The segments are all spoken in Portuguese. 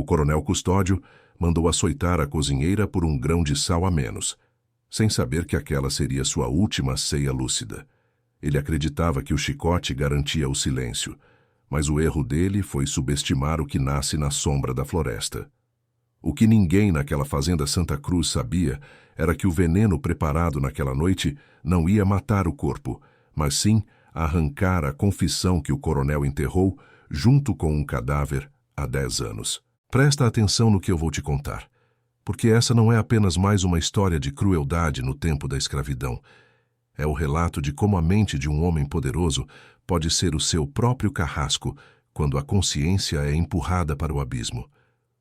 O coronel Custódio mandou açoitar a cozinheira por um grão de sal a menos, sem saber que aquela seria sua última ceia lúcida. Ele acreditava que o chicote garantia o silêncio, mas o erro dele foi subestimar o que nasce na sombra da floresta. O que ninguém naquela fazenda Santa Cruz sabia era que o veneno preparado naquela noite não ia matar o corpo, mas sim arrancar a confissão que o coronel enterrou junto com um cadáver há 10 anos. Presta atenção no que eu vou te contar, porque essa não é apenas mais uma história de crueldade no tempo da escravidão. É o relato de como a mente de um homem poderoso pode ser o seu próprio carrasco quando a consciência é empurrada para o abismo.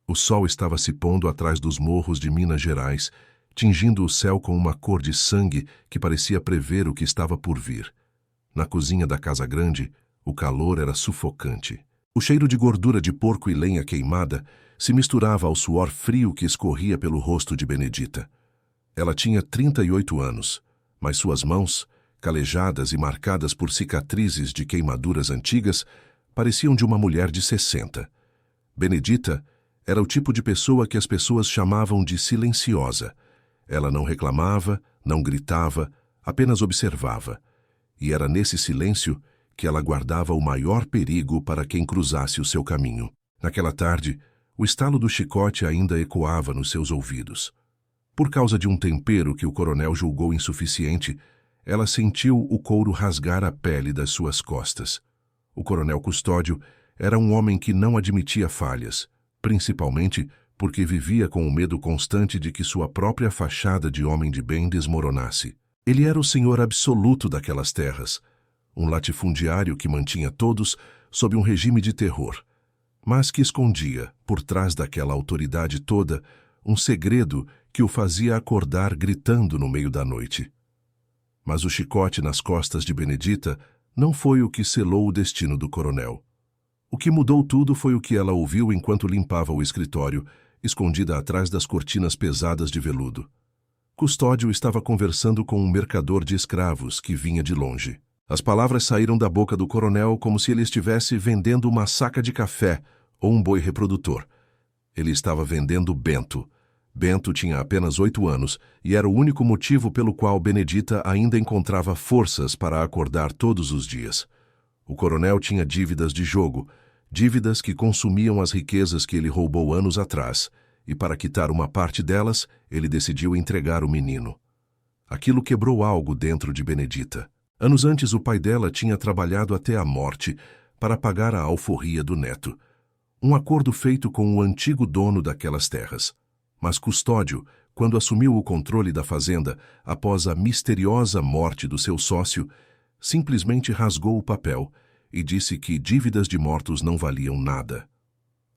O sol estava se pondo atrás dos morros de Minas Gerais, tingindo o céu com uma cor de sangue que parecia prever o que estava por vir. Na cozinha da casa grande, o calor era sufocante. O cheiro de gordura de porco e lenha queimada se misturava ao suor frio que escorria pelo rosto de Benedita. Ela tinha 38 anos, mas suas mãos, calejadas e marcadas por cicatrizes de queimaduras antigas, pareciam de uma mulher de 60. Benedita era o tipo de pessoa que as pessoas chamavam de silenciosa. Ela não reclamava, não gritava, apenas observava. E era nesse silêncio que ela guardava o maior perigo para quem cruzasse o seu caminho. Naquela tarde, o estalo do chicote ainda ecoava nos seus ouvidos. Por causa de um tempero que o coronel julgou insuficiente, ela sentiu o couro rasgar a pele das suas costas. O coronel Custódio era um homem que não admitia falhas, principalmente porque vivia com o medo constante de que sua própria fachada de homem de bem desmoronasse. Ele era o senhor absoluto daquelas terras, um latifundiário que mantinha todos sob um regime de terror, mas que escondia, por trás daquela autoridade toda, um segredo que o fazia acordar gritando no meio da noite. Mas o chicote nas costas de Benedita não foi o que selou o destino do coronel. O que mudou tudo foi o que ela ouviu enquanto limpava o escritório, escondida atrás das cortinas pesadas de veludo. Custódio estava conversando com um mercador de escravos que vinha de longe. As palavras saíram da boca do coronel como se ele estivesse vendendo uma saca de café ou um boi reprodutor. Ele estava vendendo Bento. Bento tinha apenas 8 anos e era o único motivo pelo qual Benedita ainda encontrava forças para acordar todos os dias. O coronel tinha dívidas de jogo, dívidas que consumiam as riquezas que ele roubou anos atrás, e para quitar uma parte delas, ele decidiu entregar o menino. Aquilo quebrou algo dentro de Benedita. Anos antes, o pai dela tinha trabalhado até a morte para pagar a alforria do neto, um acordo feito com o antigo dono daquelas terras. Mas Custódio, quando assumiu o controle da fazenda após a misteriosa morte do seu sócio, simplesmente rasgou o papel e disse que dívidas de mortos não valiam nada.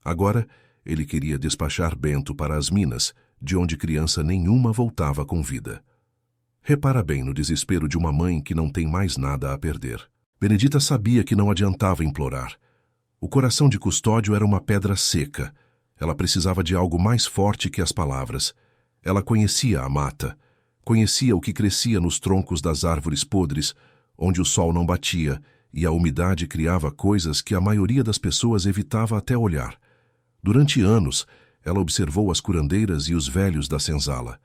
Agora, ele queria despachar Bento para as minas, de onde criança nenhuma voltava com vida. Repara bem no desespero de uma mãe que não tem mais nada a perder. Benedita sabia que não adiantava implorar. O coração de Custódio era uma pedra seca. Ela precisava de algo mais forte que as palavras. Ela conhecia a mata, conhecia o que crescia nos troncos das árvores podres, onde o sol não batia e a umidade criava coisas que a maioria das pessoas evitava até olhar. Durante anos, ela observou as curandeiras e os velhos da senzala.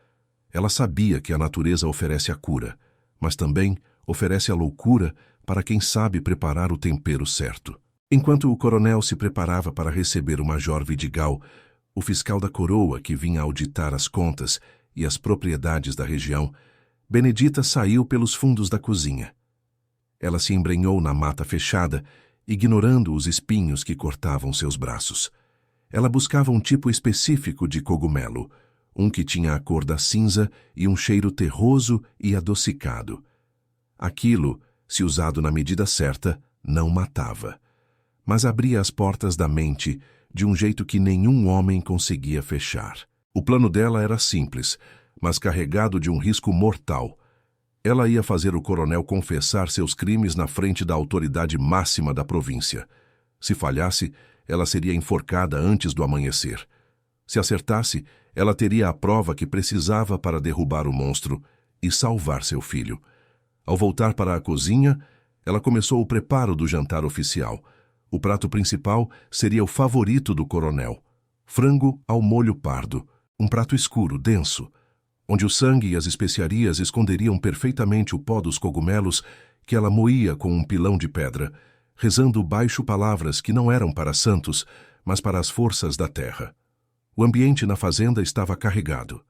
Ela sabia que a natureza oferece a cura, mas também oferece a loucura para quem sabe preparar o tempero certo. Enquanto o coronel se preparava para receber o major Vidigal, o fiscal da coroa que vinha auditar as contas e as propriedades da região, Benedita saiu pelos fundos da cozinha. Ela se embrenhou na mata fechada, ignorando os espinhos que cortavam seus braços. Ela buscava um tipo específico de cogumelo, um que tinha a cor da cinza e um cheiro terroso e adocicado. Aquilo, se usado na medida certa, não matava, mas abria as portas da mente de um jeito que nenhum homem conseguia fechar. O plano dela era simples, mas carregado de um risco mortal. Ela ia fazer o coronel confessar seus crimes na frente da autoridade máxima da província. Se falhasse, ela seria enforcada antes do amanhecer. Se acertasse, ela teria a prova que precisava para derrubar o monstro e salvar seu filho. Ao voltar para a cozinha, ela começou o preparo do jantar oficial. O prato principal seria o favorito do coronel, Frango ao molho pardo, um prato escuro, denso, onde o sangue e as especiarias esconderiam perfeitamente o pó dos cogumelos que ela moía com um pilão de pedra, rezando baixo palavras que não eram para santos, mas para as forças da terra. O ambiente na fazenda estava carregado.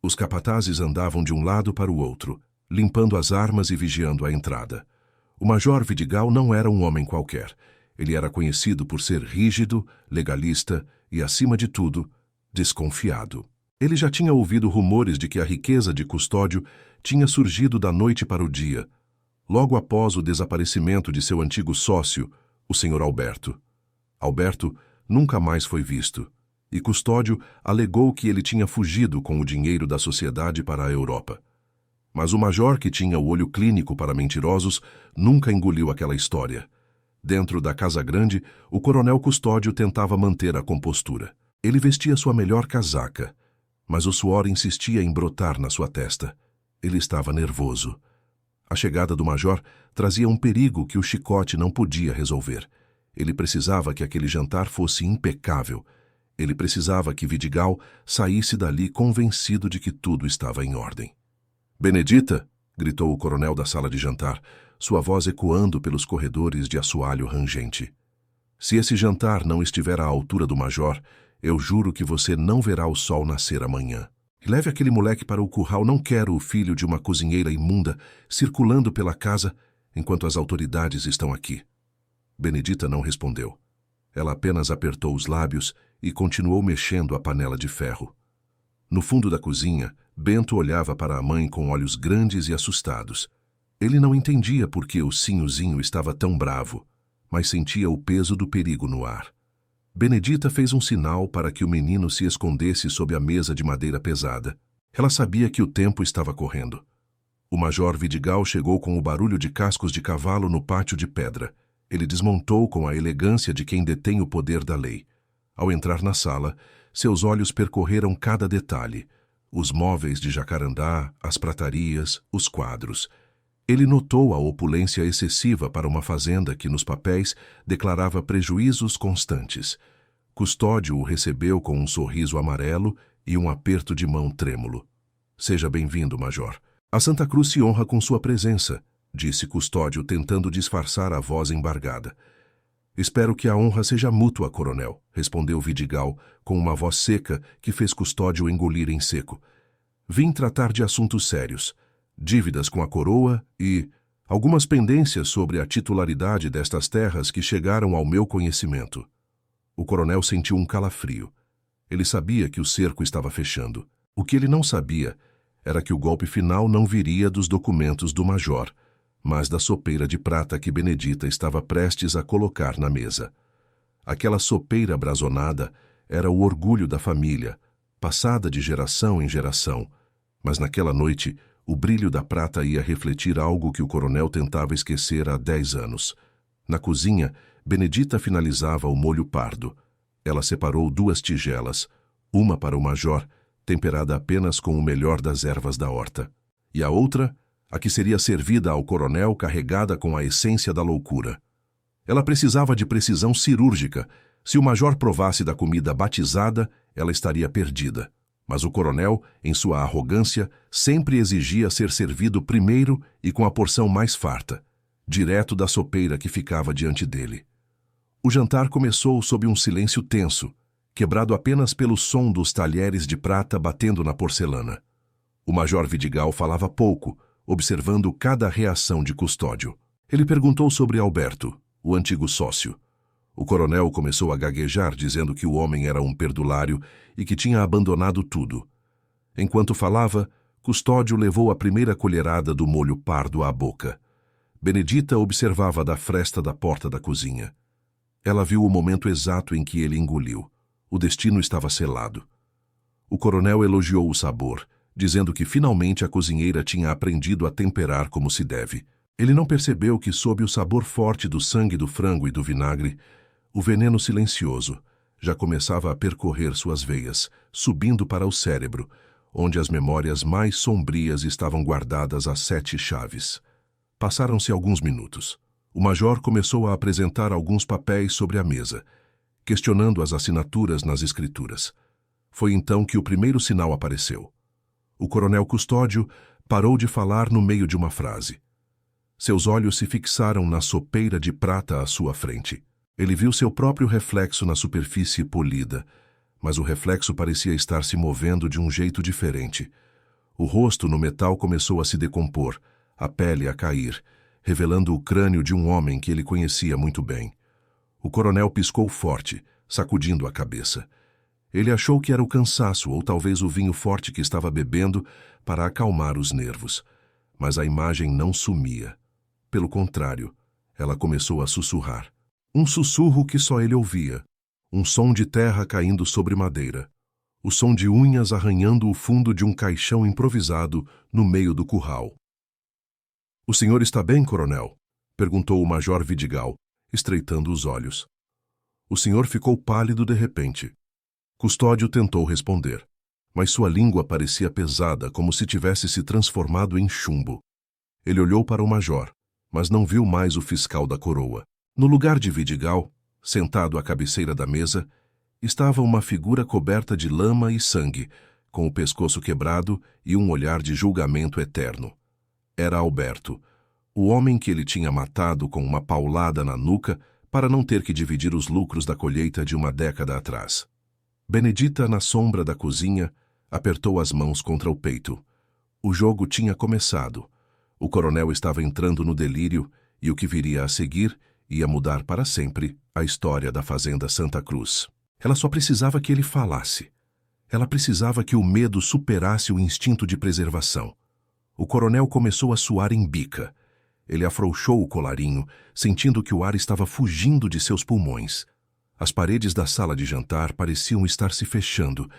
Os capatazes andavam de um lado para o outro, limpando as armas e vigiando a entrada. O Major Vidigal não era um homem qualquer. Ele era conhecido por ser rígido, legalista e, acima de tudo, desconfiado. Ele já tinha ouvido rumores de que a riqueza de Custódio tinha surgido da noite para o dia, logo após o desaparecimento de seu antigo sócio, o Sr. Alberto. Alberto nunca mais foi visto, e Custódio alegou que ele tinha fugido com o dinheiro da sociedade para a Europa. Mas o major, que tinha o olho clínico para mentirosos, nunca engoliu aquela história. Dentro da Casa Grande, o coronel Custódio tentava manter a compostura. Ele vestia sua melhor casaca, mas o suor insistia em brotar na sua testa. Ele estava nervoso. A chegada do major trazia um perigo que o Chicote não podia resolver. Ele precisava que aquele jantar fosse impecável. Ele precisava que Vidigal saísse dali convencido de que tudo estava em ordem. «Benedita!» gritou o coronel da sala de jantar, sua voz ecoando pelos corredores de assoalho rangente. «Se esse jantar não estiver à altura do major, eu juro que você não verá o sol nascer amanhã. Leve aquele moleque para o curral, não quero o filho de uma cozinheira imunda circulando pela casa enquanto as autoridades estão aqui.» Benedita não respondeu. Ela apenas apertou os lábios e continuou mexendo a panela de ferro. No fundo da cozinha, Bento olhava para a mãe com olhos grandes e assustados. Ele não entendia por que o Sinhozinho estava tão bravo, mas sentia o peso do perigo no ar. Benedita fez um sinal para que o menino se escondesse sob a mesa de madeira pesada. Ela sabia que o tempo estava correndo. O Major Vidigal chegou com o barulho de cascos de cavalo no pátio de pedra. Ele desmontou com a elegância de quem detém o poder da lei. Ao entrar na sala, seus olhos percorreram cada detalhe: os móveis de jacarandá, as pratarias, os quadros. Ele notou a opulência excessiva para uma fazenda que, nos papéis, declarava prejuízos constantes. Custódio o recebeu com um sorriso amarelo e um aperto de mão trêmulo. «Seja bem-vindo, Major. A Santa Cruz se honra com sua presença», disse Custódio, tentando disfarçar a voz embargada. «Espero que a honra seja mútua, coronel», respondeu Vidigal, com uma voz seca que fez Custódio engolir em seco. «Vim tratar de assuntos sérios. Dívidas com a coroa e algumas pendências sobre a titularidade destas terras que chegaram ao meu conhecimento.» O coronel sentiu um calafrio. Ele sabia que o cerco estava fechando. O que ele não sabia era que o golpe final não viria dos documentos do major, mas da sopeira de prata que Benedita estava prestes a colocar na mesa. Aquela sopeira brazonada era o orgulho da família, passada de geração em geração, mas naquela noite o brilho da prata ia refletir algo que o coronel tentava esquecer há 10 anos. Na cozinha, Benedita finalizava o molho pardo. Ela separou 2 tigelas, uma para o major, temperada apenas com o melhor das ervas da horta, e a outra, a que seria servida ao coronel, carregada com a essência da loucura. Ela precisava de precisão cirúrgica. Se o major provasse da comida batizada, ela estaria perdida. Mas o coronel, em sua arrogância, sempre exigia ser servido primeiro e com a porção mais farta, direto da sopeira que ficava diante dele. O jantar começou sob um silêncio tenso, quebrado apenas pelo som dos talheres de prata batendo na porcelana. O Major Vidigal falava pouco, observando cada reação de Custódio. Ele perguntou sobre Alberto, o antigo sócio. O coronel começou a gaguejar, dizendo que o homem era um perdulário e que tinha abandonado tudo. Enquanto falava, Custódio levou a primeira colherada do molho pardo à boca. Benedita observava da fresta da porta da cozinha. Ela viu o momento exato em que ele engoliu. O destino estava selado. O coronel elogiou o sabor, dizendo que finalmente a cozinheira tinha aprendido a temperar como se deve. Ele não percebeu que, sob o sabor forte do sangue do frango e do vinagre, o veneno silencioso já começava a percorrer suas veias, subindo para o cérebro, onde as memórias mais sombrias estavam guardadas a 7 chaves. Passaram-se alguns minutos. O major começou a apresentar alguns papéis sobre a mesa, questionando as assinaturas nas escrituras. Foi então que o primeiro sinal apareceu. O coronel Custódio parou de falar no meio de uma frase. Seus olhos se fixaram na sopeira de prata à sua frente. Ele viu seu próprio reflexo na superfície polida, mas o reflexo parecia estar se movendo de um jeito diferente. O rosto no metal começou a se decompor, a pele a cair, revelando o crânio de um homem que ele conhecia muito bem. O coronel piscou forte, sacudindo a cabeça. Ele achou que era o cansaço ou talvez o vinho forte que estava bebendo para acalmar os nervos. Mas a imagem não sumia. Pelo contrário, ela começou a sussurrar. Um sussurro que só ele ouvia. Um som de terra caindo sobre madeira. O som de unhas arranhando o fundo de um caixão improvisado no meio do curral. "O senhor está bem, coronel?" perguntou o major Vidigal, estreitando os olhos. O senhor ficou pálido de repente. Custódio tentou responder, mas sua língua parecia pesada, como se tivesse se transformado em chumbo. Ele olhou para o major, mas não viu mais o fiscal da coroa. No lugar de Vidigal, sentado à cabeceira da mesa, estava uma figura coberta de lama e sangue, com o pescoço quebrado e um olhar de julgamento eterno. Era Alberto, o homem que ele tinha matado com uma paulada na nuca para não ter que dividir os lucros da colheita de uma década atrás. Benedita, na sombra da cozinha, apertou as mãos contra o peito. O jogo tinha começado. O coronel estava entrando no delírio e o que viria a seguir ia mudar para sempre a história da fazenda Santa Cruz. Ela só precisava que ele falasse. Ela precisava que o medo superasse o instinto de preservação. O coronel começou a suar em bica. Ele afrouxou o colarinho, sentindo que o ar estava fugindo de seus pulmões. As paredes da sala de jantar pareciam estar se fechando,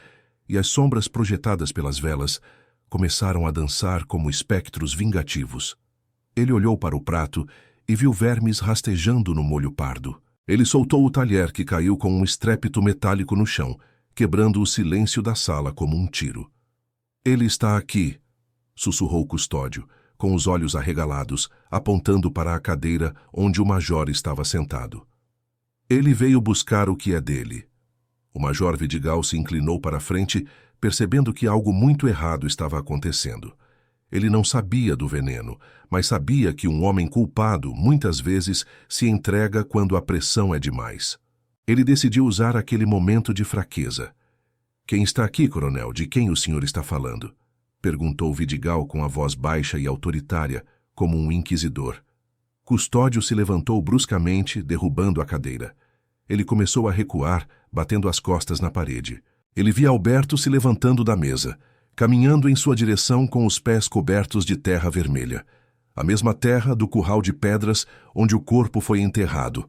e as sombras projetadas pelas velas começaram a dançar como espectros vingativos. Ele olhou para o prato e viu vermes rastejando no molho pardo. Ele soltou o talher que caiu com um estrépito metálico no chão, quebrando o silêncio da sala como um tiro. "Ele está aqui", sussurrou Custódio, com os olhos arregalados, apontando para a cadeira onde o major estava sentado. "Ele veio buscar o que é dele." O major Vidigal se inclinou para a frente, percebendo que algo muito errado estava acontecendo. Ele não sabia do veneno, mas sabia que um homem culpado muitas vezes se entrega quando a pressão é demais. Ele decidiu usar aquele momento de fraqueza. "Quem está aqui, coronel? De quem o senhor está falando?" perguntou Vidigal com a voz baixa e autoritária, como um inquisidor. Custódio se levantou bruscamente, derrubando a cadeira. Ele começou a recuar, batendo as costas na parede. Ele via Alberto se levantando da mesa, caminhando em sua direção com os pés cobertos de terra vermelha. A mesma terra do curral de pedras onde o corpo foi enterrado.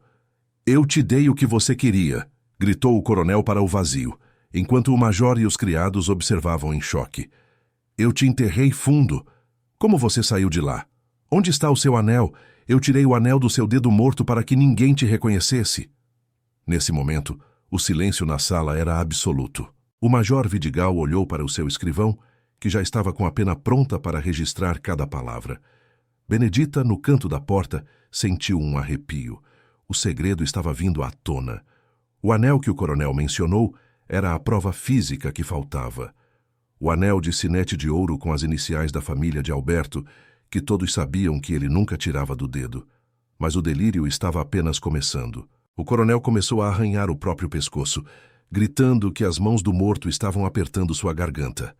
"Eu te dei o que você queria", gritou o coronel para o vazio, enquanto o major e os criados observavam em choque. "Eu te enterrei fundo. Como você saiu de lá? Onde está o seu anel? Eu tirei o anel do seu dedo morto para que ninguém te reconhecesse." Nesse momento, o silêncio na sala era absoluto. O major Vidigal olhou para o seu escrivão, que já estava com a pena pronta para registrar cada palavra. Benedita, no canto da porta, sentiu um arrepio. O segredo estava vindo à tona. O anel que o coronel mencionou era a prova física que faltava. O anel de sinete de ouro com as iniciais da família de Alberto, que todos sabiam que ele nunca tirava do dedo. Mas o delírio estava apenas começando. O coronel começou a arranhar o próprio pescoço, gritando que as mãos do morto estavam apertando sua garganta.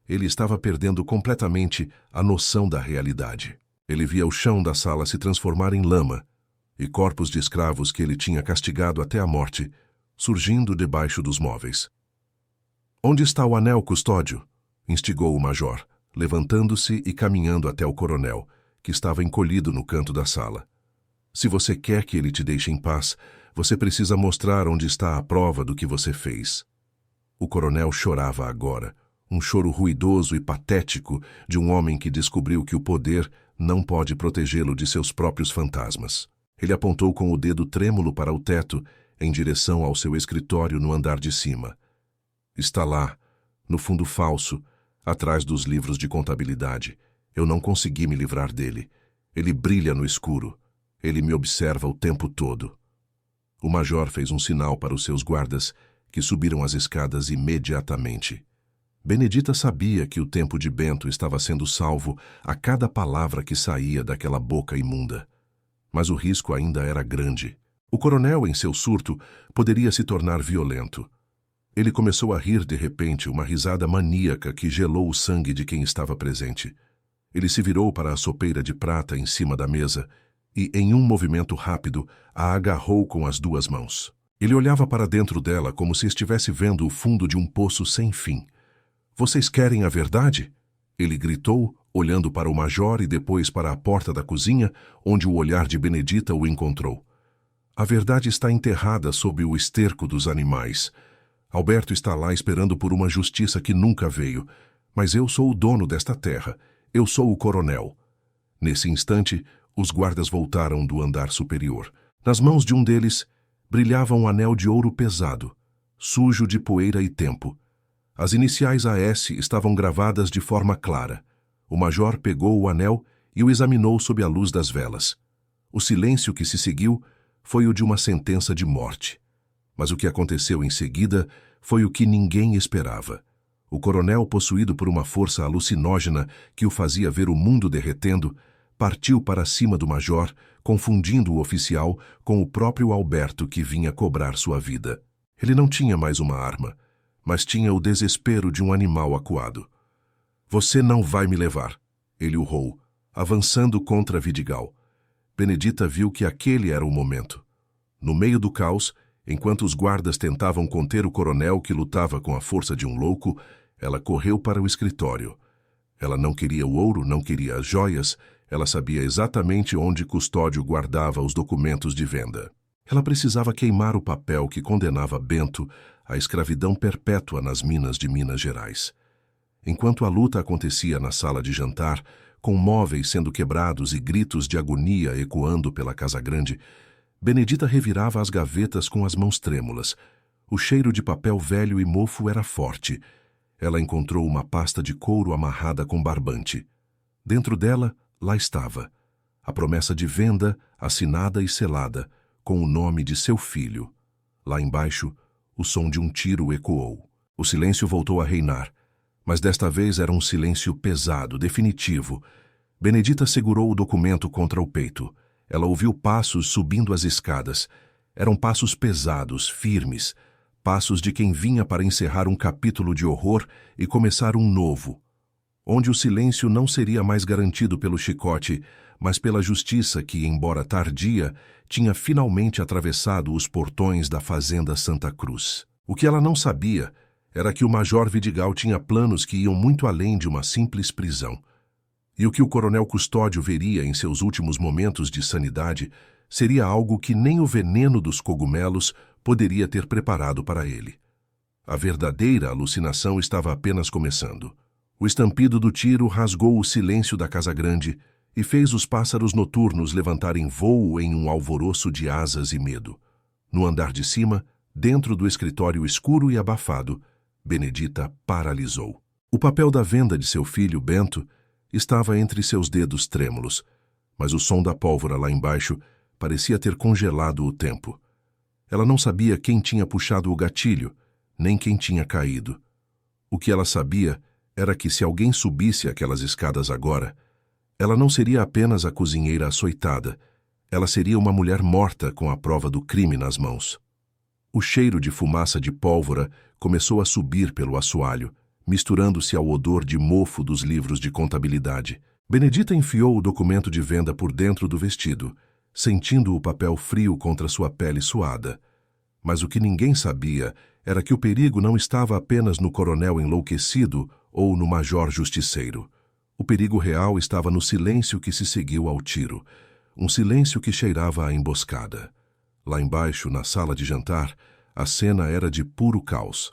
Ele estava perdendo completamente a noção da realidade. Ele via o chão da sala se transformar em lama e corpos de escravos que ele tinha castigado até a morte surgindo debaixo dos móveis. "Onde está o anel, Custódio?" instigou o major, levantando-se e caminhando até o coronel, que estava encolhido no canto da sala. "Se você quer que ele te deixe em paz, você precisa mostrar onde está a prova do que você fez." O coronel chorava agora, um choro ruidoso e patético de um homem que descobriu que o poder não pode protegê-lo de seus próprios fantasmas. Ele apontou com o dedo trêmulo para o teto, em direção ao seu escritório no andar de cima. "Está lá, no fundo falso, atrás dos livros de contabilidade. Eu não consegui me livrar dele. Ele brilha no escuro. Ele me observa o tempo todo." O major fez um sinal para os seus guardas, que subiram as escadas imediatamente. Benedita sabia que o tempo de Bento estava sendo salvo a cada palavra que saía daquela boca imunda. Mas o risco ainda era grande. O coronel, em seu surto, poderia se tornar violento. Ele começou a rir de repente, uma risada maníaca que gelou o sangue de quem estava presente. Ele se virou para a sopeira de prata em cima da mesa e, em um movimento rápido, a agarrou com as duas mãos. Ele olhava para dentro dela como se estivesse vendo o fundo de um poço sem fim. "Vocês querem a verdade?" Ele gritou, olhando para o major e depois para a porta da cozinha, onde o olhar de Benedita o encontrou. "A verdade está enterrada sob o esterco dos animais. Alberto está lá esperando por uma justiça que nunca veio, mas eu sou o dono desta terra. Eu sou o coronel." Nesse instante, os guardas voltaram do andar superior. Nas mãos de um deles, brilhava um anel de ouro pesado, sujo de poeira e tempo. As iniciais AS estavam gravadas de forma clara. O major pegou o anel e o examinou sob a luz das velas. O silêncio que se seguiu foi o de uma sentença de morte. Mas o que aconteceu em seguida foi o que ninguém esperava. O coronel, possuído por uma força alucinógena que o fazia ver o mundo derretendo, partiu para cima do major, confundindo o oficial com o próprio Alberto que vinha cobrar sua vida. Ele não tinha mais uma arma, mas tinha o desespero de um animal acuado. "Você não vai me levar", ele urrou, avançando contra Vidigal. Benedita viu que aquele era o momento. No meio do caos, enquanto os guardas tentavam conter o coronel que lutava com a força de um louco, ela correu para o escritório. Ela não queria o ouro, não queria as joias, ela sabia exatamente onde Custódio guardava os documentos de venda. Ela precisava queimar o papel que condenava Bento à escravidão perpétua nas minas de Minas Gerais. Enquanto a luta acontecia na sala de jantar, com móveis sendo quebrados e gritos de agonia ecoando pela casa grande, Benedita revirava as gavetas com as mãos trêmulas. O cheiro de papel velho e mofo era forte. Ela encontrou uma pasta de couro amarrada com barbante. Dentro dela, lá estava, a promessa de venda, assinada e selada, com o nome de seu filho. Lá embaixo, o som de um tiro ecoou. O silêncio voltou a reinar, mas desta vez era um silêncio pesado, definitivo. Benedita segurou o documento contra o peito. Ela ouviu passos subindo as escadas. Eram passos pesados, firmes, passos de quem vinha para encerrar um capítulo de horror e começar um novo, onde o silêncio não seria mais garantido pelo chicote, mas pela justiça que, embora tardia, tinha finalmente atravessado os portões da fazenda Santa Cruz. O que ela não sabia era que o major Vidigal tinha planos que iam muito além de uma simples prisão. E o que o coronel Custódio veria em seus últimos momentos de sanidade seria algo que nem o veneno dos cogumelos poderia ter preparado para ele. A verdadeira alucinação estava apenas começando. O estampido do tiro rasgou o silêncio da casa grande e fez os pássaros noturnos levantarem voo em um alvoroço de asas e medo. No andar de cima, dentro do escritório escuro e abafado, Benedita paralisou. O papel da venda de seu filho, Bento, estava entre seus dedos trêmulos, mas o som da pólvora lá embaixo parecia ter congelado o tempo. Ela não sabia quem tinha puxado o gatilho, nem quem tinha caído. O que ela sabia era que se alguém subisse aquelas escadas agora, ela não seria apenas a cozinheira açoitada, ela seria uma mulher morta com a prova do crime nas mãos. O cheiro de fumaça de pólvora começou a subir pelo assoalho, misturando-se ao odor de mofo dos livros de contabilidade. Benedita enfiou o documento de venda por dentro do vestido, sentindo o papel frio contra sua pele suada. Mas o que ninguém sabia era que o perigo não estava apenas no coronel enlouquecido ou no major justiceiro. O perigo real estava no silêncio que se seguiu ao tiro, um silêncio que cheirava a emboscada. Lá embaixo, na sala de jantar, a cena era de puro caos.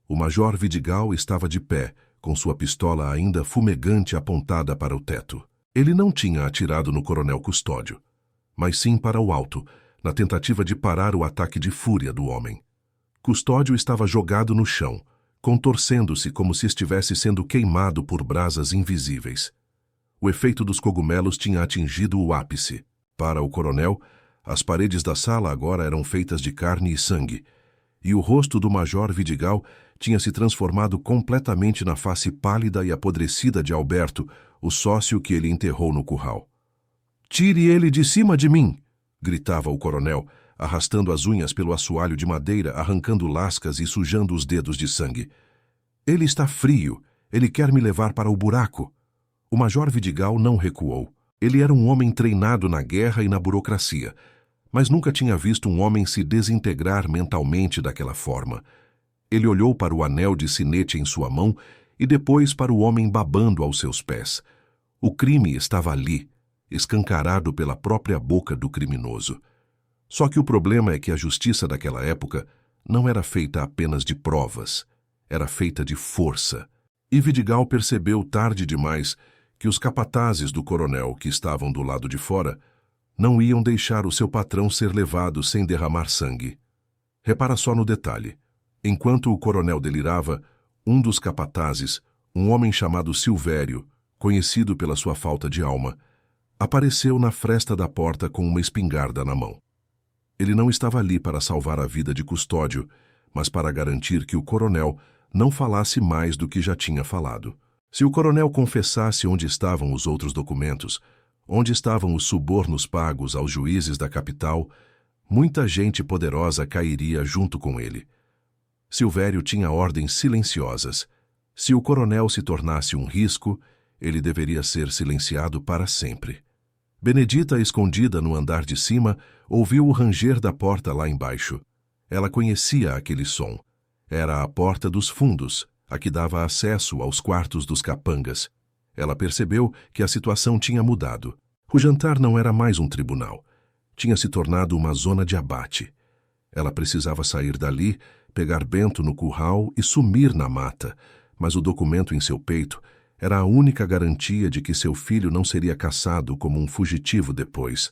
O major Vidigal estava de pé, com sua pistola ainda fumegante apontada para o teto. Ele não tinha atirado no coronel Custódio, mas sim para o alto, na tentativa de parar o ataque de fúria do homem. Custódio estava jogado no chão, contorcendo-se como se estivesse sendo queimado por brasas invisíveis. O efeito dos cogumelos tinha atingido o ápice. Para o coronel, As paredes da sala agora eram feitas de carne e sangue, e o rosto do Major Vidigal tinha se transformado completamente na face pálida e apodrecida de Alberto, o sócio que ele enterrou no curral. "Tire ele de cima de mim!" gritava o coronel, arrastando as unhas pelo assoalho de madeira, arrancando lascas e sujando os dedos de sangue. "Ele está frio. Ele quer me levar para o buraco." O Major Vidigal não recuou. Ele era um homem treinado na guerra e na burocracia, mas nunca tinha visto um homem se desintegrar mentalmente daquela forma. Ele olhou para o anel de sinete em sua mão e depois para o homem babando aos seus pés. O crime estava ali, escancarado pela própria boca do criminoso. Só que o problema é que a justiça daquela época não era feita apenas de provas, era feita de força. E Vidigal percebeu tarde demais que os capatazes do coronel que estavam do lado de fora não iam deixar o seu patrão ser levado sem derramar sangue. Repara só no detalhe. Enquanto o coronel delirava, um dos capatazes, um homem chamado Silvério, conhecido pela sua falta de alma, apareceu na fresta da porta com uma espingarda na mão. Ele não estava ali para salvar a vida de Custódio, mas para garantir que o coronel não falasse mais do que já tinha falado. Se o coronel confessasse onde estavam os outros documentos, onde estavam os subornos pagos aos juízes da capital, muita gente poderosa cairia junto com ele. Silvério tinha ordens silenciosas. Se o coronel se tornasse um risco, ele deveria ser silenciado para sempre. Benedita, escondida no andar de cima, ouviu o ranger da porta lá embaixo. Ela conhecia aquele som. Era a porta dos fundos, a que dava acesso aos quartos dos capangas. Ela percebeu que a situação tinha mudado. O jantar não era mais um tribunal. Tinha se tornado uma zona de abate. Ela precisava sair dali, pegar Bento no curral e sumir na mata, mas o documento em seu peito era a única garantia de que seu filho não seria caçado como um fugitivo depois.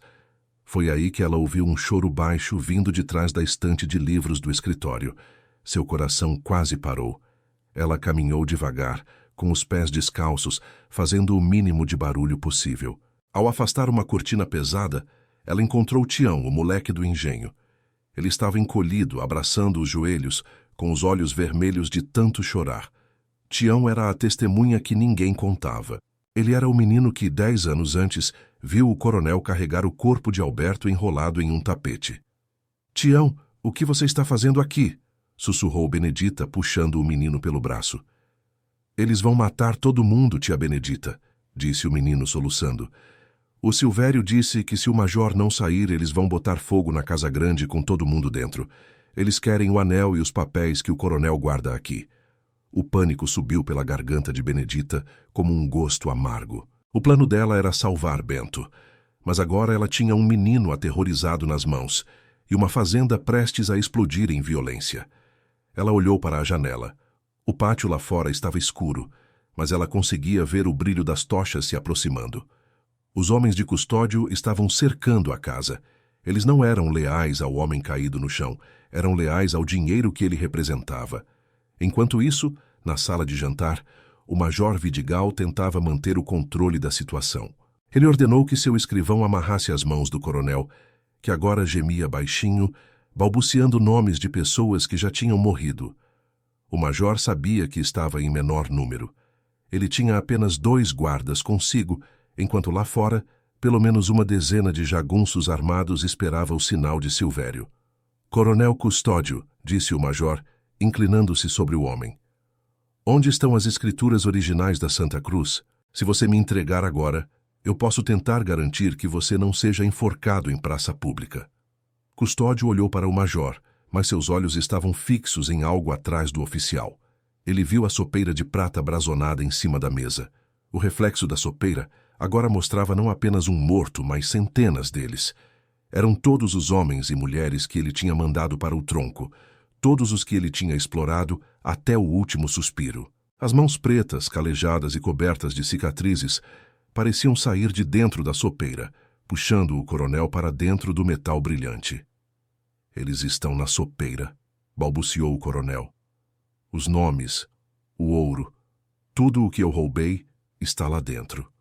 Foi aí que ela ouviu um choro baixo vindo de trás da estante de livros do escritório. Seu coração quase parou. Ela caminhou devagar, com os pés descalços, fazendo o mínimo de barulho possível. Ao afastar uma cortina pesada, ela encontrou Tião, o moleque do engenho. Ele estava encolhido, abraçando os joelhos, com os olhos vermelhos de tanto chorar. Tião era a testemunha que ninguém contava. Ele era o menino que, 10 anos antes, viu o coronel carregar o corpo de Alberto enrolado em um tapete. "Tião, o que você está fazendo aqui?" sussurrou Benedita, puxando o menino pelo braço. "Eles vão matar todo mundo, tia Benedita", disse o menino soluçando. "O Silvério disse que se o major não sair, eles vão botar fogo na casa grande com todo mundo dentro. Eles querem o anel e os papéis que o coronel guarda aqui." O pânico subiu pela garganta de Benedita como um gosto amargo. O plano dela era salvar Bento, mas agora ela tinha um menino aterrorizado nas mãos e uma fazenda prestes a explodir em violência. Ela olhou para a janela. O pátio lá fora estava escuro, mas ela conseguia ver o brilho das tochas se aproximando. Os homens de Custódio estavam cercando a casa. Eles não eram leais ao homem caído no chão, eram leais ao dinheiro que ele representava. Enquanto isso, na sala de jantar, o Major Vidigal tentava manter o controle da situação. Ele ordenou que seu escrivão amarrasse as mãos do coronel, que agora gemia baixinho, balbuciando nomes de pessoas que já tinham morrido. O major sabia que estava em menor número. Ele tinha apenas 2 guardas consigo, enquanto lá fora, pelo menos uma dezena de jagunços armados esperava o sinal de Silvério. "Coronel Custódio", disse o major, inclinando-se sobre o homem. "Onde estão as escrituras originais da Santa Cruz? Se você me entregar agora, eu posso tentar garantir que você não seja enforcado em praça pública." Custódio olhou para o major, mas seus olhos estavam fixos em algo atrás do oficial. Ele viu a sopeira de prata brazonada em cima da mesa. O reflexo da sopeira agora mostrava não apenas um morto, mas centenas deles. Eram todos os homens e mulheres que ele tinha mandado para o tronco, todos os que ele tinha explorado até o último suspiro. As mãos pretas, calejadas e cobertas de cicatrizes pareciam sair de dentro da sopeira, puxando o coronel para dentro do metal brilhante. "Eles estão na sopeira", balbuciou o coronel. "Os nomes, o ouro, tudo o que eu roubei está lá dentro."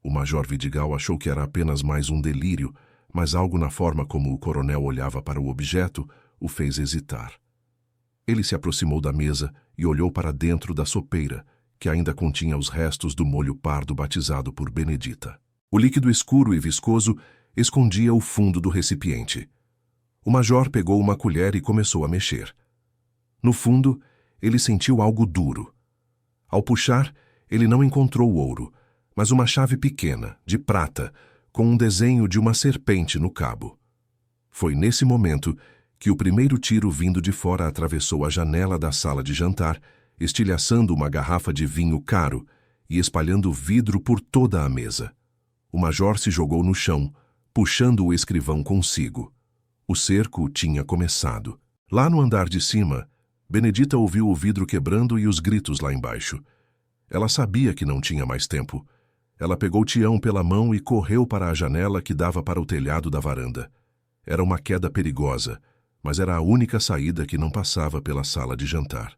O Major Vidigal achou que era apenas mais um delírio, mas algo na forma como o coronel olhava para o objeto o fez hesitar. Ele se aproximou da mesa e olhou para dentro da sopeira, que ainda continha os restos do molho pardo batizado por Benedita. O líquido escuro e viscoso escondia o fundo do recipiente. O major pegou uma colher e começou a mexer. No fundo, ele sentiu algo duro. Ao puxar, ele não encontrou ouro, mas uma chave pequena, de prata, com um desenho de uma serpente no cabo. Foi nesse momento que o primeiro tiro vindo de fora atravessou a janela da sala de jantar, estilhaçando uma garrafa de vinho caro e espalhando vidro por toda a mesa. O major se jogou no chão, puxando o escrivão consigo. O cerco tinha começado. Lá no andar de cima, Benedita ouviu o vidro quebrando e os gritos lá embaixo. Ela sabia que não tinha mais tempo. Ela pegou Tião pela mão e correu para a janela que dava para o telhado da varanda. Era uma queda perigosa, mas era a única saída que não passava pela sala de jantar.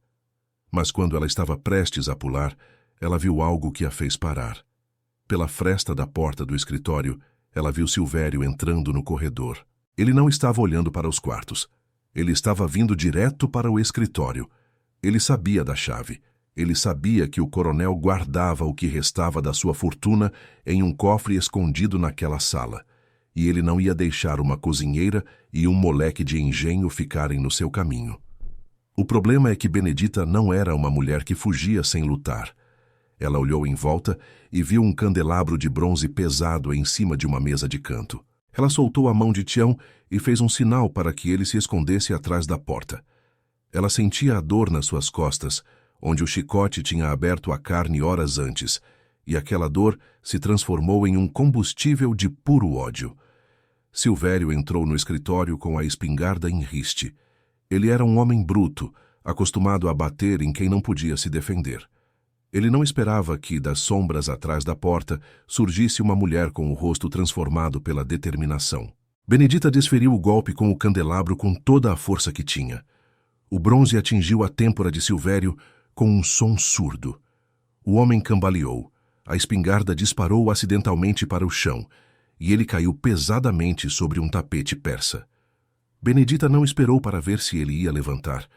Mas quando ela estava prestes a pular, ela viu algo que a fez parar. Pela fresta da porta do escritório, ela viu Silvério entrando no corredor. Ele não estava olhando para os quartos. Ele estava vindo direto para o escritório. Ele sabia da chave. Ele sabia que o coronel guardava o que restava da sua fortuna em um cofre escondido naquela sala. E ele não ia deixar uma cozinheira e um moleque de engenho ficarem no seu caminho. O problema é que Benedita não era uma mulher que fugia sem lutar. Ela olhou em volta e viu um candelabro de bronze pesado em cima de uma mesa de canto. Ela soltou a mão de Tião e fez um sinal para que ele se escondesse atrás da porta. Ela sentia a dor nas suas costas, onde o chicote tinha aberto a carne horas antes, e aquela dor se transformou em um combustível de puro ódio. Silvério entrou no escritório com a espingarda em riste. Ele era um homem bruto, acostumado a bater em quem não podia se defender. Ele não esperava que, das sombras atrás da porta, surgisse uma mulher com o rosto transformado pela determinação. Benedita desferiu o golpe com o candelabro com toda a força que tinha. O bronze atingiu a têmpora de Silvério com um som surdo. O homem cambaleou. A espingarda disparou acidentalmente para o chão, e ele caiu pesadamente sobre um tapete persa. Benedita não esperou para ver se ele ia levantar.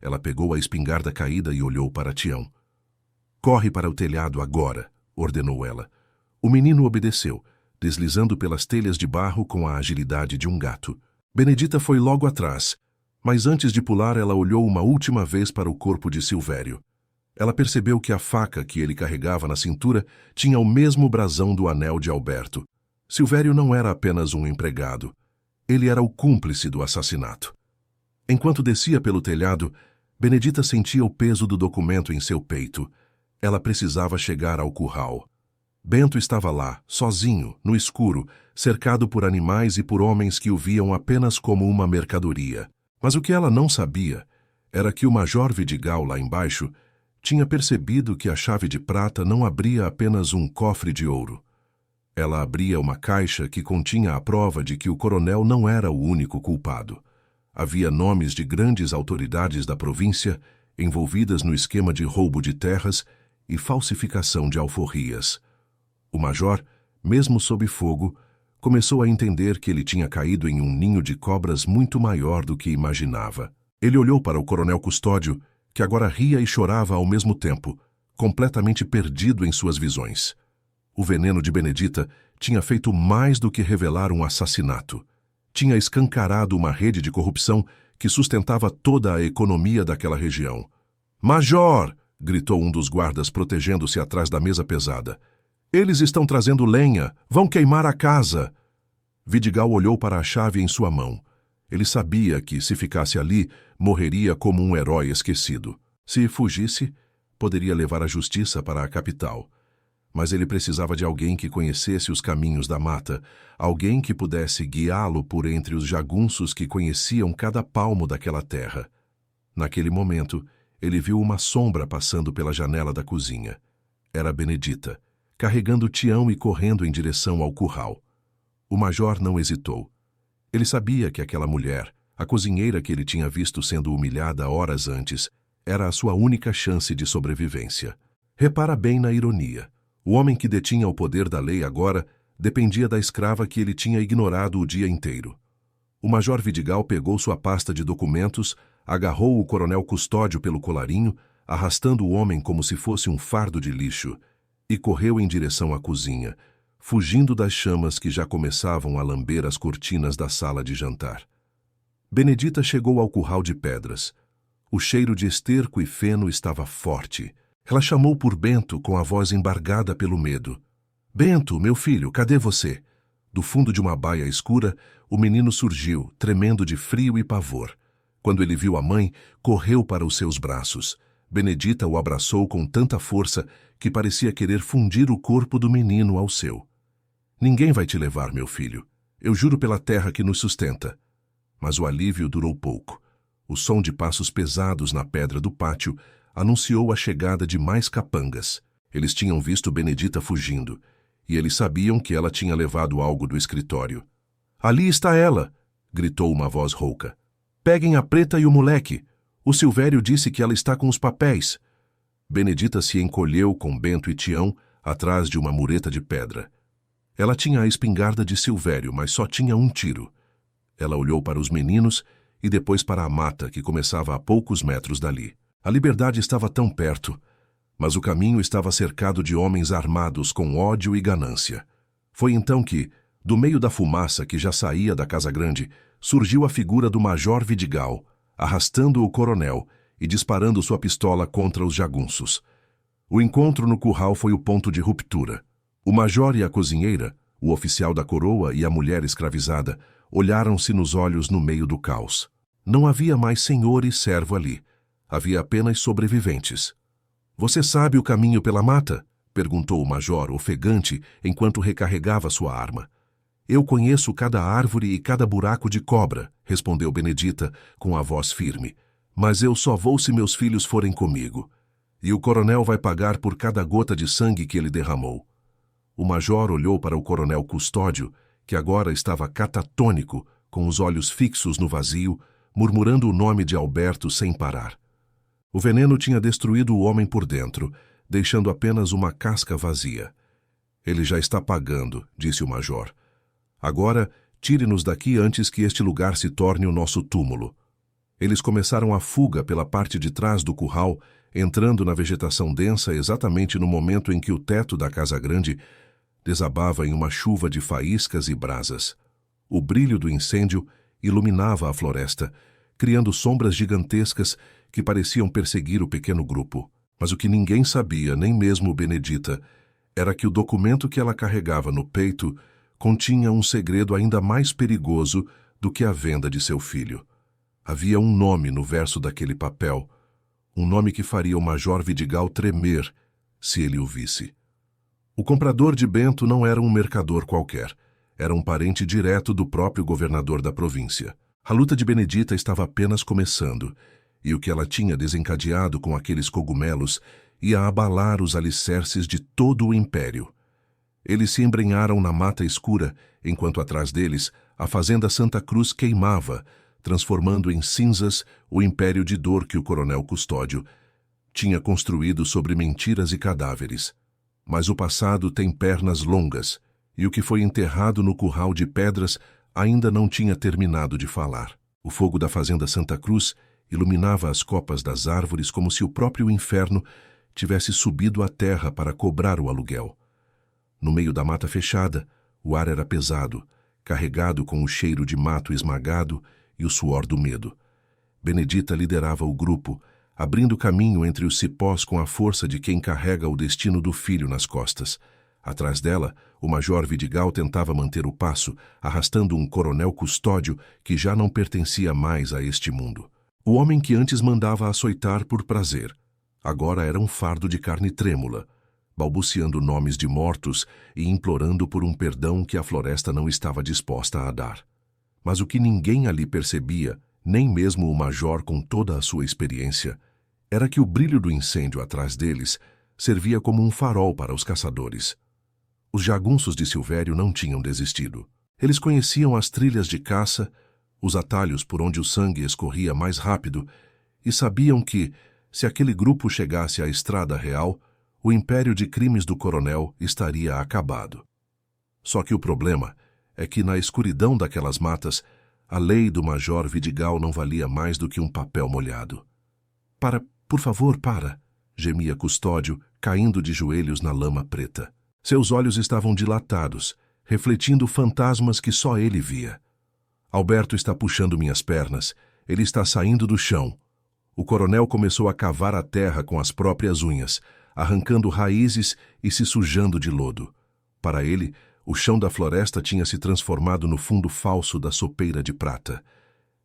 Ela pegou a espingarda caída e olhou para Tião. «Corre para o telhado agora», ordenou ela. O menino obedeceu, deslizando pelas telhas de barro com a agilidade de um gato. Benedita foi logo atrás, mas antes de pular ela olhou uma última vez para o corpo de Silvério. Ela percebeu que a faca que ele carregava na cintura tinha o mesmo brasão do anel de Alberto. Silvério não era apenas um empregado. Ele era o cúmplice do assassinato. Enquanto descia pelo telhado, Benedita sentia o peso do documento em seu peito. Ela precisava chegar ao curral. Bento estava lá, sozinho, no escuro, cercado por animais e por homens que o viam apenas como uma mercadoria. Mas o que ela não sabia era que o Major Vidigal, lá embaixo, tinha percebido que a chave de prata não abria apenas um cofre de ouro. Ela abria uma caixa que continha a prova de que o coronel não era o único culpado. Havia nomes de grandes autoridades da província envolvidas no esquema de roubo de terras e falsificação de alforrias. O major, mesmo sob fogo, começou a entender que ele tinha caído em um ninho de cobras muito maior do que imaginava. Ele olhou para o coronel Custódio, que agora ria e chorava ao mesmo tempo, completamente perdido em suas visões. O veneno de Benedita tinha feito mais do que revelar um assassinato. Tinha escancarado uma rede de corrupção que sustentava toda a economia daquela região. «Major!» gritou um dos guardas protegendo-se atrás da mesa pesada. «Eles estão trazendo lenha! Vão queimar a casa!» Vidigal olhou para a chave em sua mão. Ele sabia que, se ficasse ali, morreria como um herói esquecido. Se fugisse, poderia levar a justiça para a capital. Mas ele precisava de alguém que conhecesse os caminhos da mata, alguém que pudesse guiá-lo por entre os jagunços que conheciam cada palmo daquela terra. Naquele momento, ele viu uma sombra passando pela janela da cozinha. Era Benedita, carregando Tião e correndo em direção ao curral. O major não hesitou. Ele sabia que aquela mulher, a cozinheira que ele tinha visto sendo humilhada horas antes, era a sua única chance de sobrevivência. Repara bem na ironia. O homem que detinha o poder da lei agora dependia da escrava que ele tinha ignorado o dia inteiro. O Major Vidigal pegou sua pasta de documentos, agarrou o coronel Custódio pelo colarinho, arrastando o homem como se fosse um fardo de lixo, e correu em direção à cozinha, fugindo das chamas que já começavam a lamber as cortinas da sala de jantar. Benedita chegou ao curral de pedras. O cheiro de esterco e feno estava forte. Ela chamou por Bento com a voz embargada pelo medo. — Bento, meu filho, cadê você? Do fundo de uma baia escura, o menino surgiu, tremendo de frio e pavor. Quando ele viu a mãe, correu para os seus braços. Benedita o abraçou com tanta força que parecia querer fundir o corpo do menino ao seu. — Ninguém vai te levar, meu filho. Eu juro pela terra que nos sustenta. Mas o alívio durou pouco. O som de passos pesados na pedra do pátio anunciou a chegada de mais capangas. Eles tinham visto Benedita fugindo, e eles sabiam que ela tinha levado algo do escritório. — Ali está ela! Gritou uma voz rouca. — Peguem a preta e o moleque! O Silvério disse que ela está com os papéis. Benedita se encolheu com Bento e Tião atrás de uma mureta de pedra. Ela tinha a espingarda de Silvério, mas só tinha um tiro. Ela olhou para os meninos e depois para a mata que começava a poucos metros dali. A liberdade estava tão perto, mas o caminho estava cercado de homens armados com ódio e ganância. Foi então que, do meio da fumaça que já saía da Casa Grande, surgiu a figura do Major Vidigal, arrastando o coronel e disparando sua pistola contra os jagunços. O encontro no curral foi o ponto de ruptura. O major e a cozinheira, o oficial da coroa e a mulher escravizada, olharam-se nos olhos no meio do caos. Não havia mais senhor e servo ali. Havia apenas sobreviventes. — Você sabe o caminho pela mata? Perguntou o major, ofegante, enquanto recarregava sua arma. — Eu conheço cada árvore e cada buraco de cobra, respondeu Benedita, com a voz firme. Mas eu só vou se meus filhos forem comigo. E o coronel vai pagar por cada gota de sangue que ele derramou. O major olhou para o coronel Custódio, que agora estava catatônico, com os olhos fixos no vazio, murmurando o nome de Alberto sem parar. O veneno tinha destruído o homem por dentro, deixando apenas uma casca vazia. — Ele já está pagando, disse o major. — Agora, tire-nos daqui antes que este lugar se torne o nosso túmulo. Eles começaram a fuga pela parte de trás do curral, entrando na vegetação densa exatamente no momento em que o teto da Casa Grande desabava em uma chuva de faíscas e brasas. O brilho do incêndio iluminava a floresta, criando sombras gigantescas que pareciam perseguir o pequeno grupo. Mas o que ninguém sabia, nem mesmo Benedita, era que o documento que ela carregava no peito continha um segredo ainda mais perigoso do que a venda de seu filho. Havia um nome no verso daquele papel, um nome que faria o Major Vidigal tremer se ele o visse. O comprador de Bento não era um mercador qualquer, era um parente direto do próprio governador da província. A luta de Benedita estava apenas começando, e o que ela tinha desencadeado com aqueles cogumelos ia abalar os alicerces de todo o império. Eles se embrenharam na mata escura, enquanto atrás deles a fazenda Santa Cruz queimava, transformando em cinzas o império de dor que o coronel Custódio tinha construído sobre mentiras e cadáveres. Mas o passado tem pernas longas, e o que foi enterrado no curral de pedras ainda não tinha terminado de falar. O fogo da fazenda Santa Cruz iluminava as copas das árvores como se o próprio inferno tivesse subido à terra para cobrar o aluguel. No meio da mata fechada, o ar era pesado, carregado com o cheiro de mato esmagado e o suor do medo. Benedita liderava o grupo, abrindo caminho entre os cipós com a força de quem carrega o destino do filho nas costas. Atrás dela, o Major Vidigal tentava manter o passo, arrastando um coronel Custódio que já não pertencia mais a este mundo. O homem que antes mandava açoitar por prazer, agora era um fardo de carne trêmula, balbuciando nomes de mortos e implorando por um perdão que a floresta não estava disposta a dar. Mas o que ninguém ali percebia, nem mesmo o major com toda a sua experiência, era que o brilho do incêndio atrás deles servia como um farol para os caçadores. Os jagunços de Silvério não tinham desistido. Eles conheciam as trilhas de caça, os atalhos por onde o sangue escorria mais rápido, e sabiam que, se aquele grupo chegasse à estrada real, o império de crimes do coronel estaria acabado. Só que o problema é que na escuridão daquelas matas, a lei do Major Vidigal não valia mais do que um papel molhado. Para, por favor, para, gemia Custódio, caindo de joelhos na lama preta. Seus olhos estavam dilatados, refletindo fantasmas que só ele via. Alberto está puxando minhas pernas, ele está saindo do chão. O coronel começou a cavar a terra com as próprias unhas, arrancando raízes e se sujando de lodo. Para ele, o chão da floresta tinha se transformado no fundo falso da sopeira de prata.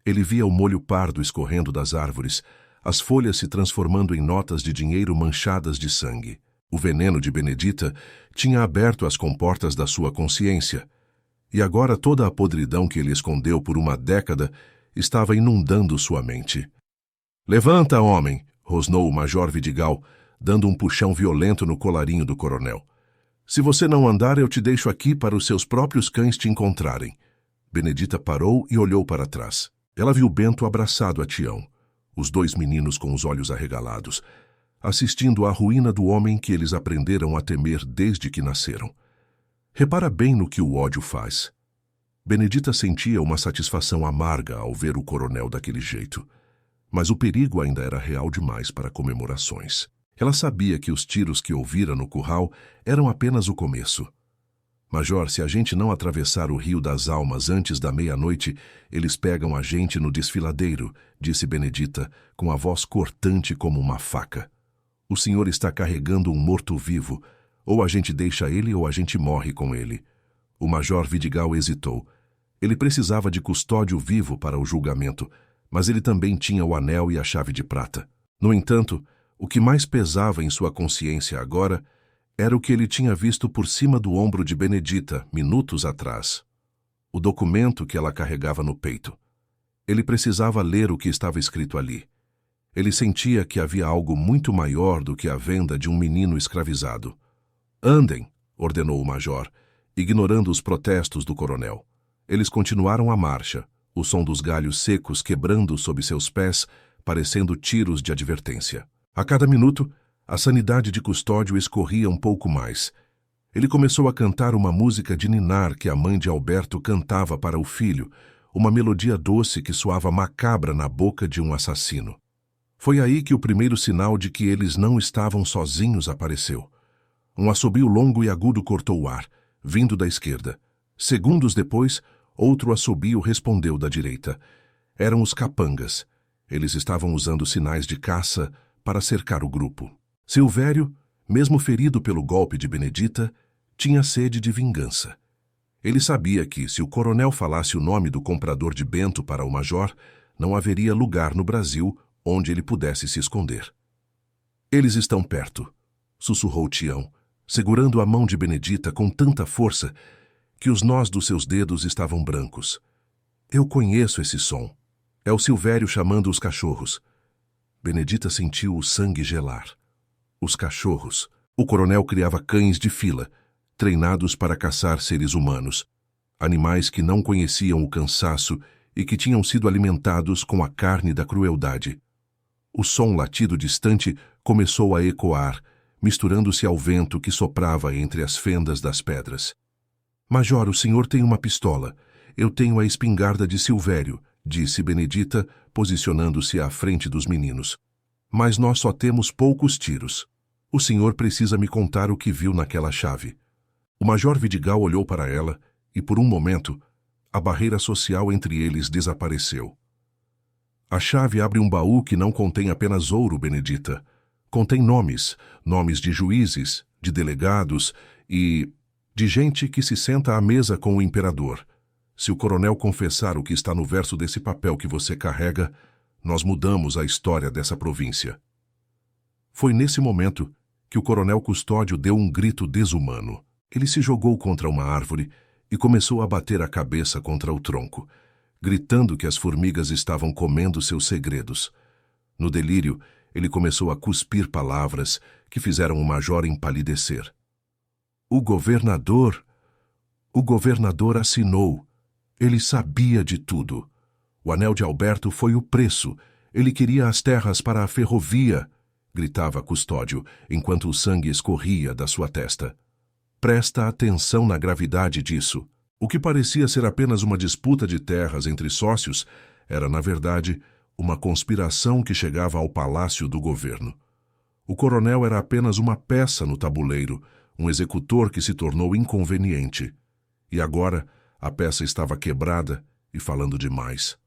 Ele via o molho pardo escorrendo das árvores, as folhas se transformando em notas de dinheiro manchadas de sangue. O veneno de Benedita tinha aberto as comportas da sua consciência, e agora toda a podridão que ele escondeu por uma década estava inundando sua mente. "Levanta, homem!" rosnou o Major Vidigal, dando um puxão violento no colarinho do coronel. "Se você não andar, eu te deixo aqui para os seus próprios cães te encontrarem." Benedita parou e olhou para trás. Ela viu Bento abraçado a Tião, os dois meninos com os olhos arregalados, assistindo à ruína do homem que eles aprenderam a temer desde que nasceram. Repara bem no que o ódio faz. Benedita sentia uma satisfação amarga ao ver o coronel daquele jeito, mas o perigo ainda era real demais para comemorações. Ela sabia que os tiros que ouvira no curral eram apenas o começo. "Major, se a gente não atravessar o Rio das Almas antes da meia-noite, eles pegam a gente no desfiladeiro", disse Benedita, com a voz cortante como uma faca. "O senhor está carregando um morto-vivo. Ou a gente deixa ele ou a gente morre com ele." O Major Vidigal hesitou. Ele precisava de Custódio vivo para o julgamento, mas ele também tinha o anel e a chave de prata. No entanto, o que mais pesava em sua consciência agora era o que ele tinha visto por cima do ombro de Benedita, minutos atrás. O documento que ela carregava no peito. Ele precisava ler o que estava escrito ali. Ele sentia que havia algo muito maior do que a venda de um menino escravizado. "Andem", ordenou o major, ignorando os protestos do coronel. Eles continuaram a marcha, o som dos galhos secos quebrando sob seus pés, parecendo tiros de advertência. A cada minuto, a sanidade de Custódio escorria um pouco mais. Ele começou a cantar uma música de ninar que a mãe de Alberto cantava para o filho, uma melodia doce que soava macabra na boca de um assassino. Foi aí que o primeiro sinal de que eles não estavam sozinhos apareceu. Um assobio longo e agudo cortou o ar, vindo da esquerda. Segundos depois, outro assobio respondeu da direita. Eram os capangas. Eles estavam usando sinais de caça para cercar o grupo. Silvério, mesmo ferido pelo golpe de Benedita, tinha sede de vingança. Ele sabia que, se o coronel falasse o nome do comprador de Bento para o major, não haveria lugar no Brasil onde ele pudesse se esconder. "Eles estão perto", sussurrou Tião, segurando a mão de Benedita com tanta força que os nós dos seus dedos estavam brancos. "Eu conheço esse som. É o Silvério chamando os cachorros." Benedita sentiu o sangue gelar. Os cachorros. O coronel criava cães de fila, treinados para caçar seres humanos, animais que não conheciam o cansaço e que tinham sido alimentados com a carne da crueldade. O som latido distante começou a ecoar, misturando-se ao vento que soprava entre as fendas das pedras. "Major, o senhor tem uma pistola. Eu tenho a espingarda de Silvério", disse Benedita, posicionando-se à frente dos meninos. "Mas nós só temos poucos tiros. O senhor precisa me contar o que viu naquela chave." O Major Vidigal olhou para ela e, por um momento, a barreira social entre eles desapareceu. "A chave abre um baú que não contém apenas ouro, Benedita. Contém nomes, nomes de juízes, de delegados e de gente que se senta à mesa com o imperador. Se o coronel confessar o que está no verso desse papel que você carrega, nós mudamos a história dessa província." Foi nesse momento que o coronel Custódio deu um grito desumano. Ele se jogou contra uma árvore e começou a bater a cabeça contra o tronco, gritando que as formigas estavam comendo seus segredos. No delírio, ele começou a cuspir palavras que fizeram o major empalidecer. O governador assinou. Ele sabia de tudo. O anel de Alberto foi o preço. Ele queria as terras para a ferrovia, gritava Custódio, enquanto o sangue escorria da sua testa. Presta atenção na gravidade disso. O que parecia ser apenas uma disputa de terras entre sócios era, na verdade, uma conspiração que chegava ao palácio do governo. O coronel era apenas uma peça no tabuleiro, um executor que se tornou inconveniente. E agora a peça estava quebrada e falando demais.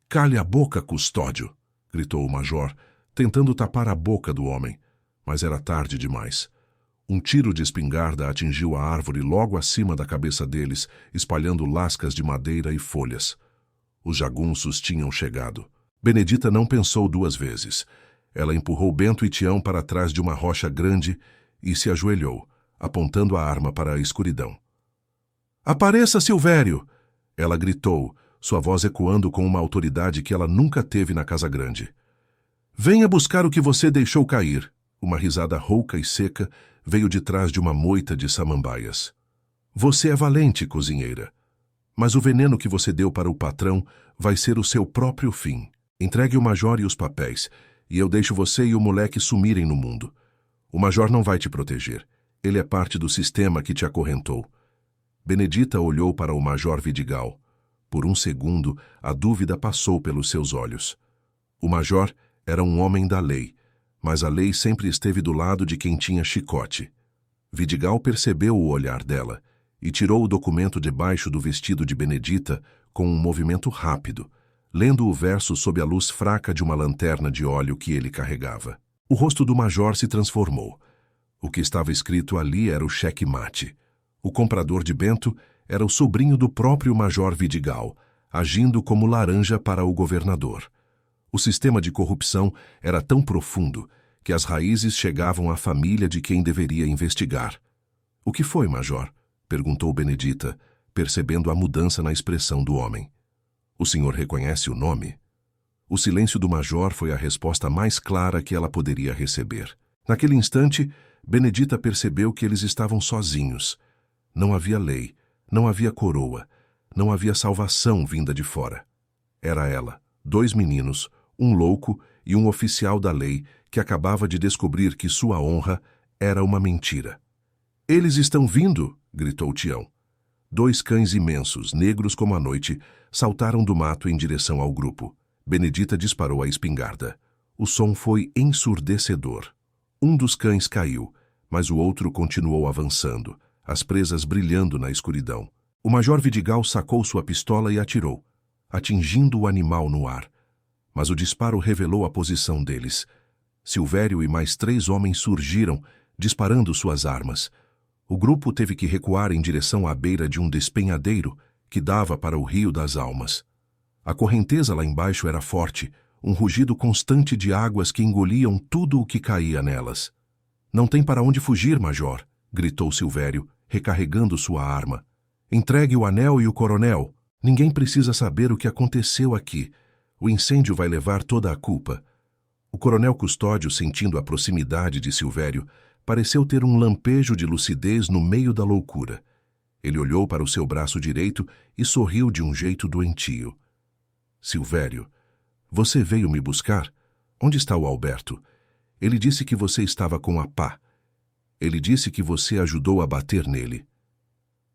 "Cale a boca, custódio!" gritou o major, tentando tapar a boca do homem. Mas era tarde demais. Um tiro de espingarda atingiu a árvore logo acima da cabeça deles, espalhando lascas de madeira e folhas. Os jagunços tinham chegado. Benedita não pensou duas vezes. Ela empurrou Bento e Tião para trás de uma rocha grande e se ajoelhou, apontando a arma para a escuridão. "Apareça, Silvério!" Ela gritou, sua voz ecoando com uma autoridade que ela nunca teve na Casa Grande. "Venha buscar o que você deixou cair." Uma risada rouca e seca veio de trás de uma moita de samambaias. "Você é valente, cozinheira. Mas o veneno que você deu para o patrão vai ser o seu próprio fim. Entregue o major e os papéis, e eu deixo você e o moleque sumirem no mundo. O major não vai te proteger. Ele é parte do sistema que te acorrentou." Benedita olhou para o major Vidigal. Por um segundo, a dúvida passou pelos seus olhos. O major era um homem da lei, mas a lei sempre esteve do lado de quem tinha chicote. Vidigal percebeu o olhar dela e tirou o documento debaixo do vestido de Benedita com um movimento rápido, lendo o verso sob a luz fraca de uma lanterna de óleo que ele carregava. O rosto do major se transformou. O que estava escrito ali era o cheque-mate. O comprador de Bento era o sobrinho do próprio major Vidigal, agindo como laranja para o governador. O sistema de corrupção era tão profundo que as raízes chegavam à família de quem deveria investigar. "O que foi, major?" perguntou Benedita, percebendo a mudança na expressão do homem. "O senhor reconhece o nome?" O silêncio do major foi a resposta mais clara que ela poderia receber. Naquele instante, Benedita percebeu que eles estavam sozinhos. Não havia lei, não havia coroa, não havia salvação vinda de fora. Era ela, 2 meninos, um louco e um oficial da lei que acabava de descobrir que sua honra era uma mentira. "Eles estão vindo!" gritou Tião. 2 cães imensos, negros como a noite, saltaram do mato em direção ao grupo. Benedita disparou a espingarda. O som foi ensurdecedor. Um dos cães caiu, mas o outro continuou avançando, as presas brilhando na escuridão. O major Vidigal sacou sua pistola e atirou, atingindo o animal no ar. Mas o disparo revelou a posição deles. Silvério e mais 3 homens surgiram, disparando suas armas. O grupo teve que recuar em direção à beira de um despenhadeiro que dava para o Rio das Almas. A correnteza lá embaixo era forte, um rugido constante de águas que engoliam tudo o que caía nelas. "Não tem para onde fugir, major", gritou Silvério, recarregando sua arma. "Entregue o anel e o coronel. Ninguém precisa saber o que aconteceu aqui. O incêndio vai levar toda a culpa." O coronel Custódio, sentindo a proximidade de Silvério, pareceu ter um lampejo de lucidez no meio da loucura. Ele olhou para o seu braço direito e sorriu de um jeito doentio. "Silvério, você veio me buscar? Onde está o Alberto? Ele disse que você estava com a pá. Ele disse que você ajudou a bater nele."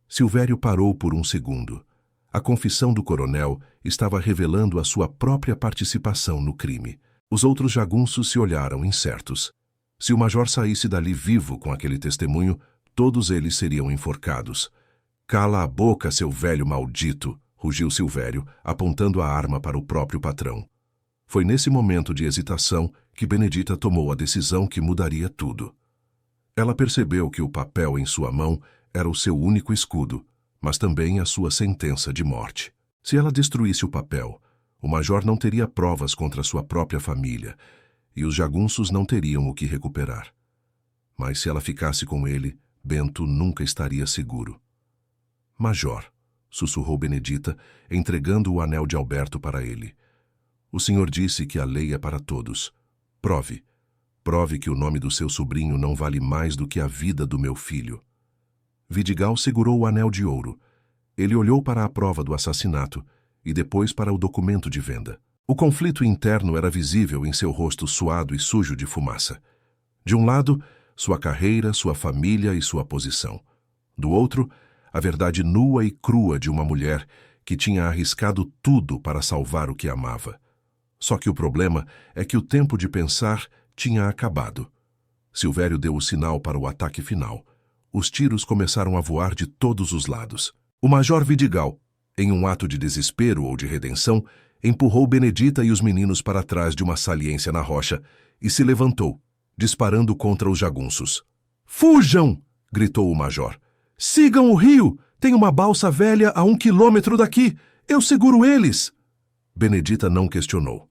Silvério parou por um segundo. A confissão do coronel estava revelando a sua própria participação no crime. Os outros jagunços se olharam incertos. Se o major saísse dali vivo com aquele testemunho, todos eles seriam enforcados. "Cala a boca, seu velho maldito!" rugiu Silvério, apontando a arma para o próprio patrão. Foi nesse momento de hesitação que Benedita tomou a decisão que mudaria tudo. Ela percebeu que o papel em sua mão era o seu único escudo, mas também a sua sentença de morte. Se ela destruísse o papel, o major não teria provas contra sua própria família, e os jagunços não teriam o que recuperar. Mas se ela ficasse com ele, Bento nunca estaria seguro. "Major", sussurrou Benedita, entregando o anel de Alberto para ele. "O senhor disse que a lei é para todos. Prove. Prove que o nome do seu sobrinho não vale mais do que a vida do meu filho." Vidigal segurou o anel de ouro. Ele olhou para a prova do assassinato e depois para o documento de venda. O conflito interno era visível em seu rosto suado e sujo de fumaça. De um lado, sua carreira, sua família e sua posição. Do outro, a verdade nua e crua de uma mulher que tinha arriscado tudo para salvar o que amava. Só que o problema é que o tempo de pensar tinha acabado. Silvério deu o sinal para o ataque final. Os tiros começaram a voar de todos os lados. O Major Vidigal, em um ato de desespero ou de redenção, empurrou Benedita e os meninos para trás de uma saliência na rocha e se levantou, disparando contra os jagunços. "Fujam!" gritou o major. "Sigam o rio! Tem uma balsa velha a 1 quilômetro daqui! Eu seguro eles!" Benedita não questionou.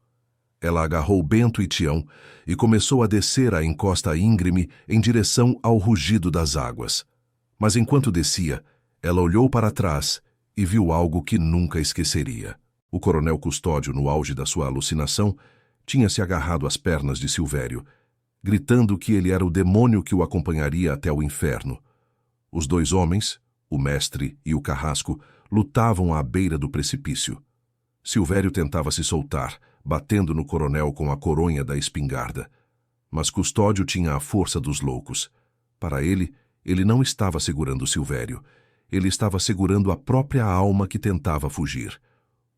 Ela agarrou Bento e Tião e começou a descer a encosta íngreme em direção ao rugido das águas. Mas enquanto descia, ela olhou para trás e viu algo que nunca esqueceria. O coronel Custódio, no auge da sua alucinação, tinha se agarrado às pernas de Silvério, gritando que ele era o demônio que o acompanharia até o inferno. Os dois homens, o mestre e o carrasco, lutavam à beira do precipício. Silvério tentava se soltar, batendo no coronel com a coronha da espingarda. Mas Custódio tinha a força dos loucos. Para ele não estava segurando Silvério. Ele estava segurando a própria alma que tentava fugir.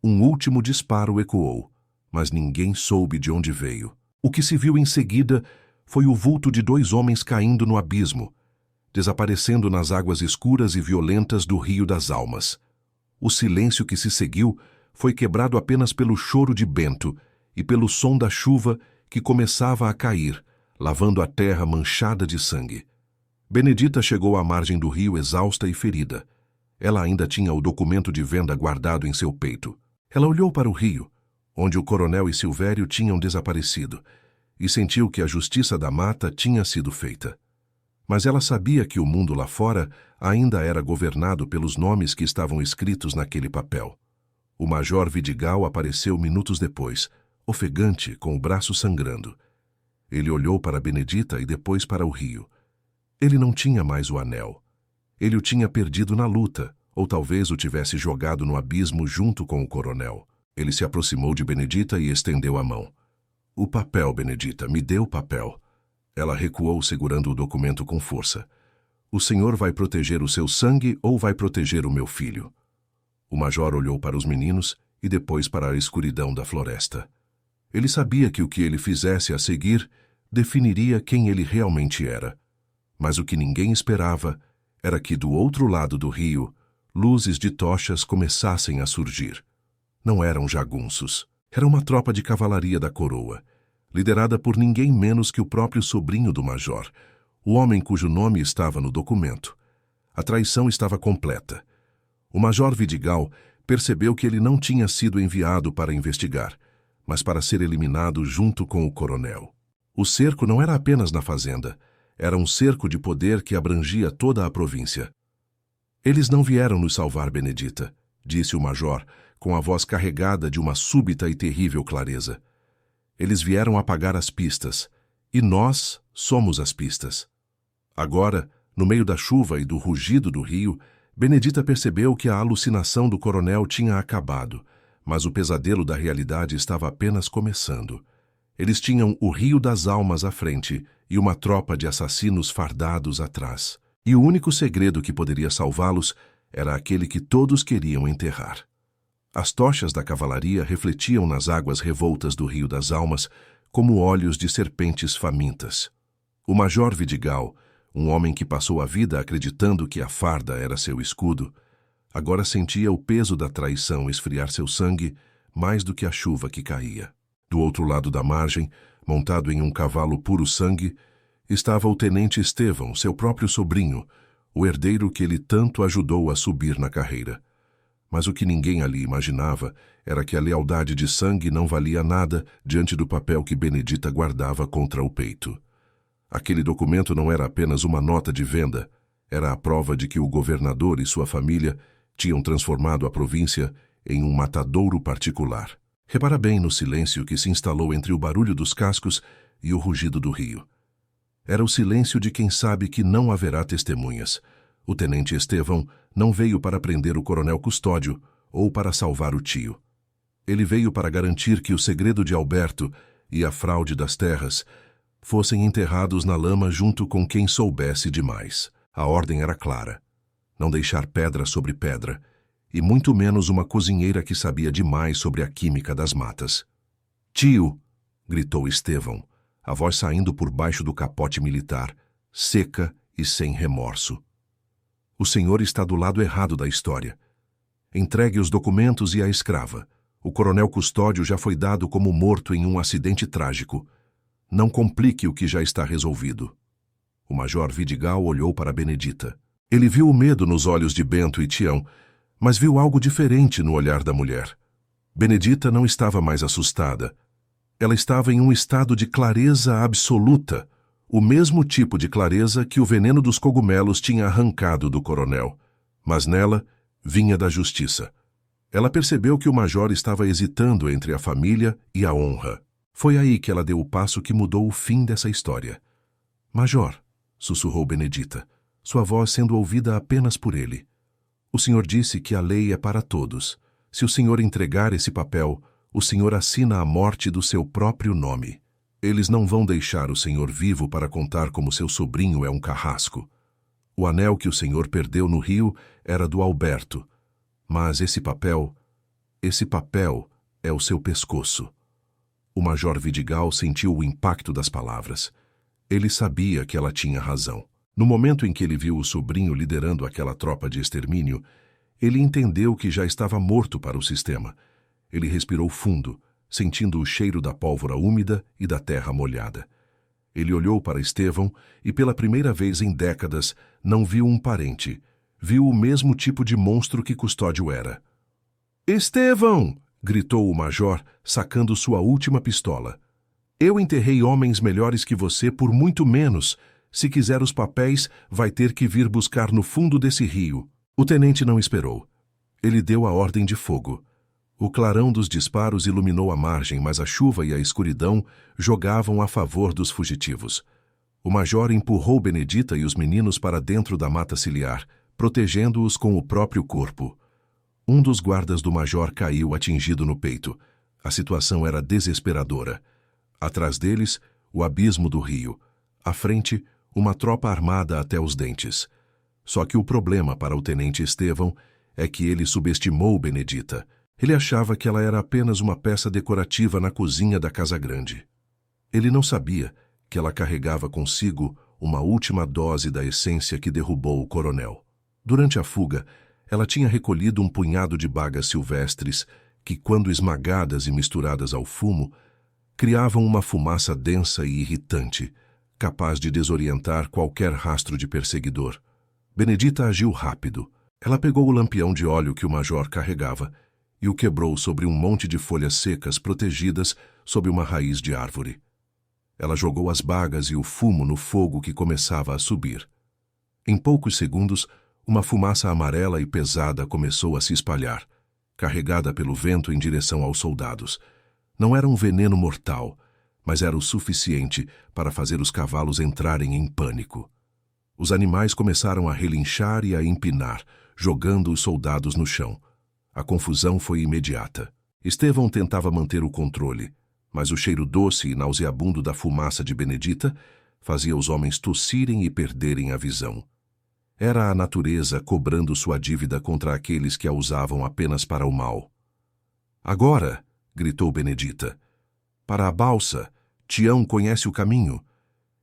Um último disparo ecoou, mas ninguém soube de onde veio. O que se viu em seguida foi o vulto de 2 homens caindo no abismo, desaparecendo nas águas escuras e violentas do Rio das Almas. O silêncio que se seguiu foi quebrado apenas pelo choro de Bento e pelo som da chuva que começava a cair, lavando a terra manchada de sangue. Benedita chegou à margem do rio exausta e ferida. Ela ainda tinha o documento de venda guardado em seu peito. Ela olhou para o rio, onde o coronel e Silvério tinham desaparecido, e sentiu que a justiça da mata tinha sido feita. Mas ela sabia que o mundo lá fora ainda era governado pelos nomes que estavam escritos naquele papel. O Major Vidigal apareceu minutos depois, ofegante, com o braço sangrando. Ele olhou para Benedita e depois para o rio. Ele não tinha mais o anel. Ele o tinha perdido na luta, ou talvez o tivesse jogado no abismo junto com o coronel. Ele se aproximou de Benedita e estendeu a mão. "O papel, Benedita, me dê o papel." Ela recuou segurando o documento com força. "O senhor vai proteger o seu sangue ou vai proteger o meu filho?" O major olhou para os meninos e depois para a escuridão da floresta. Ele sabia que o que ele fizesse a seguir definiria quem ele realmente era. Mas o que ninguém esperava era que do outro lado do rio, luzes de tochas começassem a surgir. Não eram jagunços. Era uma tropa de cavalaria da coroa, liderada por ninguém menos que o próprio sobrinho do major, o homem cujo nome estava no documento. A traição estava completa. O Major Vidigal percebeu que ele não tinha sido enviado para investigar, mas para ser eliminado junto com o coronel. O cerco não era apenas na fazenda, era um cerco de poder que abrangia toda a província. "Eles não vieram nos salvar, Benedita", disse o major, com a voz carregada de uma súbita e terrível clareza. "Eles vieram apagar as pistas, e nós somos as pistas." Agora, no meio da chuva e do rugido do rio, Benedita percebeu que a alucinação do coronel tinha acabado, mas o pesadelo da realidade estava apenas começando. Eles tinham o Rio das Almas à frente e uma tropa de assassinos fardados atrás. E o único segredo que poderia salvá-los era aquele que todos queriam enterrar. As tochas da cavalaria refletiam nas águas revoltas do Rio das Almas como olhos de serpentes famintas. O Major Vidigal, um homem que passou a vida acreditando que a farda era seu escudo, agora sentia o peso da traição esfriar seu sangue mais do que a chuva que caía. Do outro lado da margem, montado em um cavalo puro sangue, estava o tenente Estevão, seu próprio sobrinho, o herdeiro que ele tanto ajudou a subir na carreira. Mas o que ninguém ali imaginava era que a lealdade de sangue não valia nada diante do papel que Benedita guardava contra o peito. Aquele documento não era apenas uma nota de venda, era a prova de que o governador e sua família tinham transformado a província em um matadouro particular. Repara bem no silêncio que se instalou entre o barulho dos cascos e o rugido do rio. Era o silêncio de quem sabe que não haverá testemunhas. O tenente Estevão não veio para prender o coronel Custódio ou para salvar o tio. Ele veio para garantir que o segredo de Alberto e a fraude das terras fossem enterrados na lama junto com quem soubesse demais. A ordem era clara. não deixar pedra sobre pedra, e muito menos uma cozinheira que sabia demais sobre a química das matas. "Tio!" gritou Estevão, a voz saindo por baixo do capote militar, seca e sem remorso. "O senhor está do lado errado da história. Entregue os documentos e a escrava. O coronel Custódio já foi dado como morto em um acidente trágico. Não complique o que já está resolvido." O major Vidigal olhou para Benedita. Ele viu o medo nos olhos de Bento e Tião, mas viu algo diferente no olhar da mulher. Benedita não estava mais assustada. Ela estava em um estado de clareza absoluta, o mesmo tipo de clareza que o veneno dos cogumelos tinha arrancado do coronel. Mas nela vinha da justiça. Ela percebeu que o major estava hesitando entre a família e a honra. Foi aí que ela deu o passo que mudou o fim dessa história. "Major", sussurrou Benedita, sua voz sendo ouvida apenas por ele. "O senhor disse que a lei é para todos. Se o senhor entregar esse papel, o senhor assina a morte do seu próprio nome. Eles não vão deixar o senhor vivo para contar como seu sobrinho é um carrasco. O anel que o senhor perdeu no rio era do Alberto. Mas esse papel é o seu pescoço." O major Vidigal sentiu o impacto das palavras. Ele sabia que ela tinha razão. No momento em que ele viu o sobrinho liderando aquela tropa de extermínio, ele entendeu que já estava morto para o sistema. Ele respirou fundo, sentindo o cheiro da pólvora úmida e da terra molhada. Ele olhou para Estevão e, pela primeira vez em décadas, não viu um parente. Viu o mesmo tipo de monstro que Custódio era. "Estevão!" gritou o major, sacando sua última pistola. "Eu enterrei homens melhores que você por muito menos. Se quiser os papéis, vai ter que vir buscar no fundo desse rio." O tenente não esperou. Ele deu a ordem de fogo. O clarão dos disparos iluminou a margem, mas a chuva e a escuridão jogavam a favor dos fugitivos. O major empurrou Benedita e os meninos para dentro da mata ciliar, protegendo-os com o próprio corpo. Um dos guardas do major caiu atingido no peito. A situação era desesperadora. Atrás deles, o abismo do rio. À frente, uma tropa armada até os dentes. Só que o problema para o tenente Estevão é que ele subestimou Benedita. Ele achava que ela era apenas uma peça decorativa na cozinha da casa grande. Ele não sabia que ela carregava consigo uma última dose da essência que derrubou o coronel. Durante a fuga, ela tinha recolhido um punhado de bagas silvestres que, quando esmagadas e misturadas ao fumo, criavam uma fumaça densa e irritante, capaz de desorientar qualquer rastro de perseguidor. Benedita agiu rápido. Ela pegou o lampião de óleo que o major carregava e o quebrou sobre um monte de folhas secas protegidas sob uma raiz de árvore. Ela jogou as bagas e o fumo no fogo que começava a subir. Em poucos segundos, uma fumaça amarela e pesada começou a se espalhar, carregada pelo vento em direção aos soldados. Não era um veneno mortal, mas era o suficiente para fazer os cavalos entrarem em pânico. Os animais começaram a relinchar e a empinar, jogando os soldados no chão. A confusão foi imediata. Estevão tentava manter o controle, mas o cheiro doce e nauseabundo da fumaça de Benedita fazia os homens tossirem e perderem a visão. Era a natureza cobrando sua dívida contra aqueles que a usavam apenas para o mal. "Agora!" gritou Benedita. "Para a balsa! Tião conhece o caminho."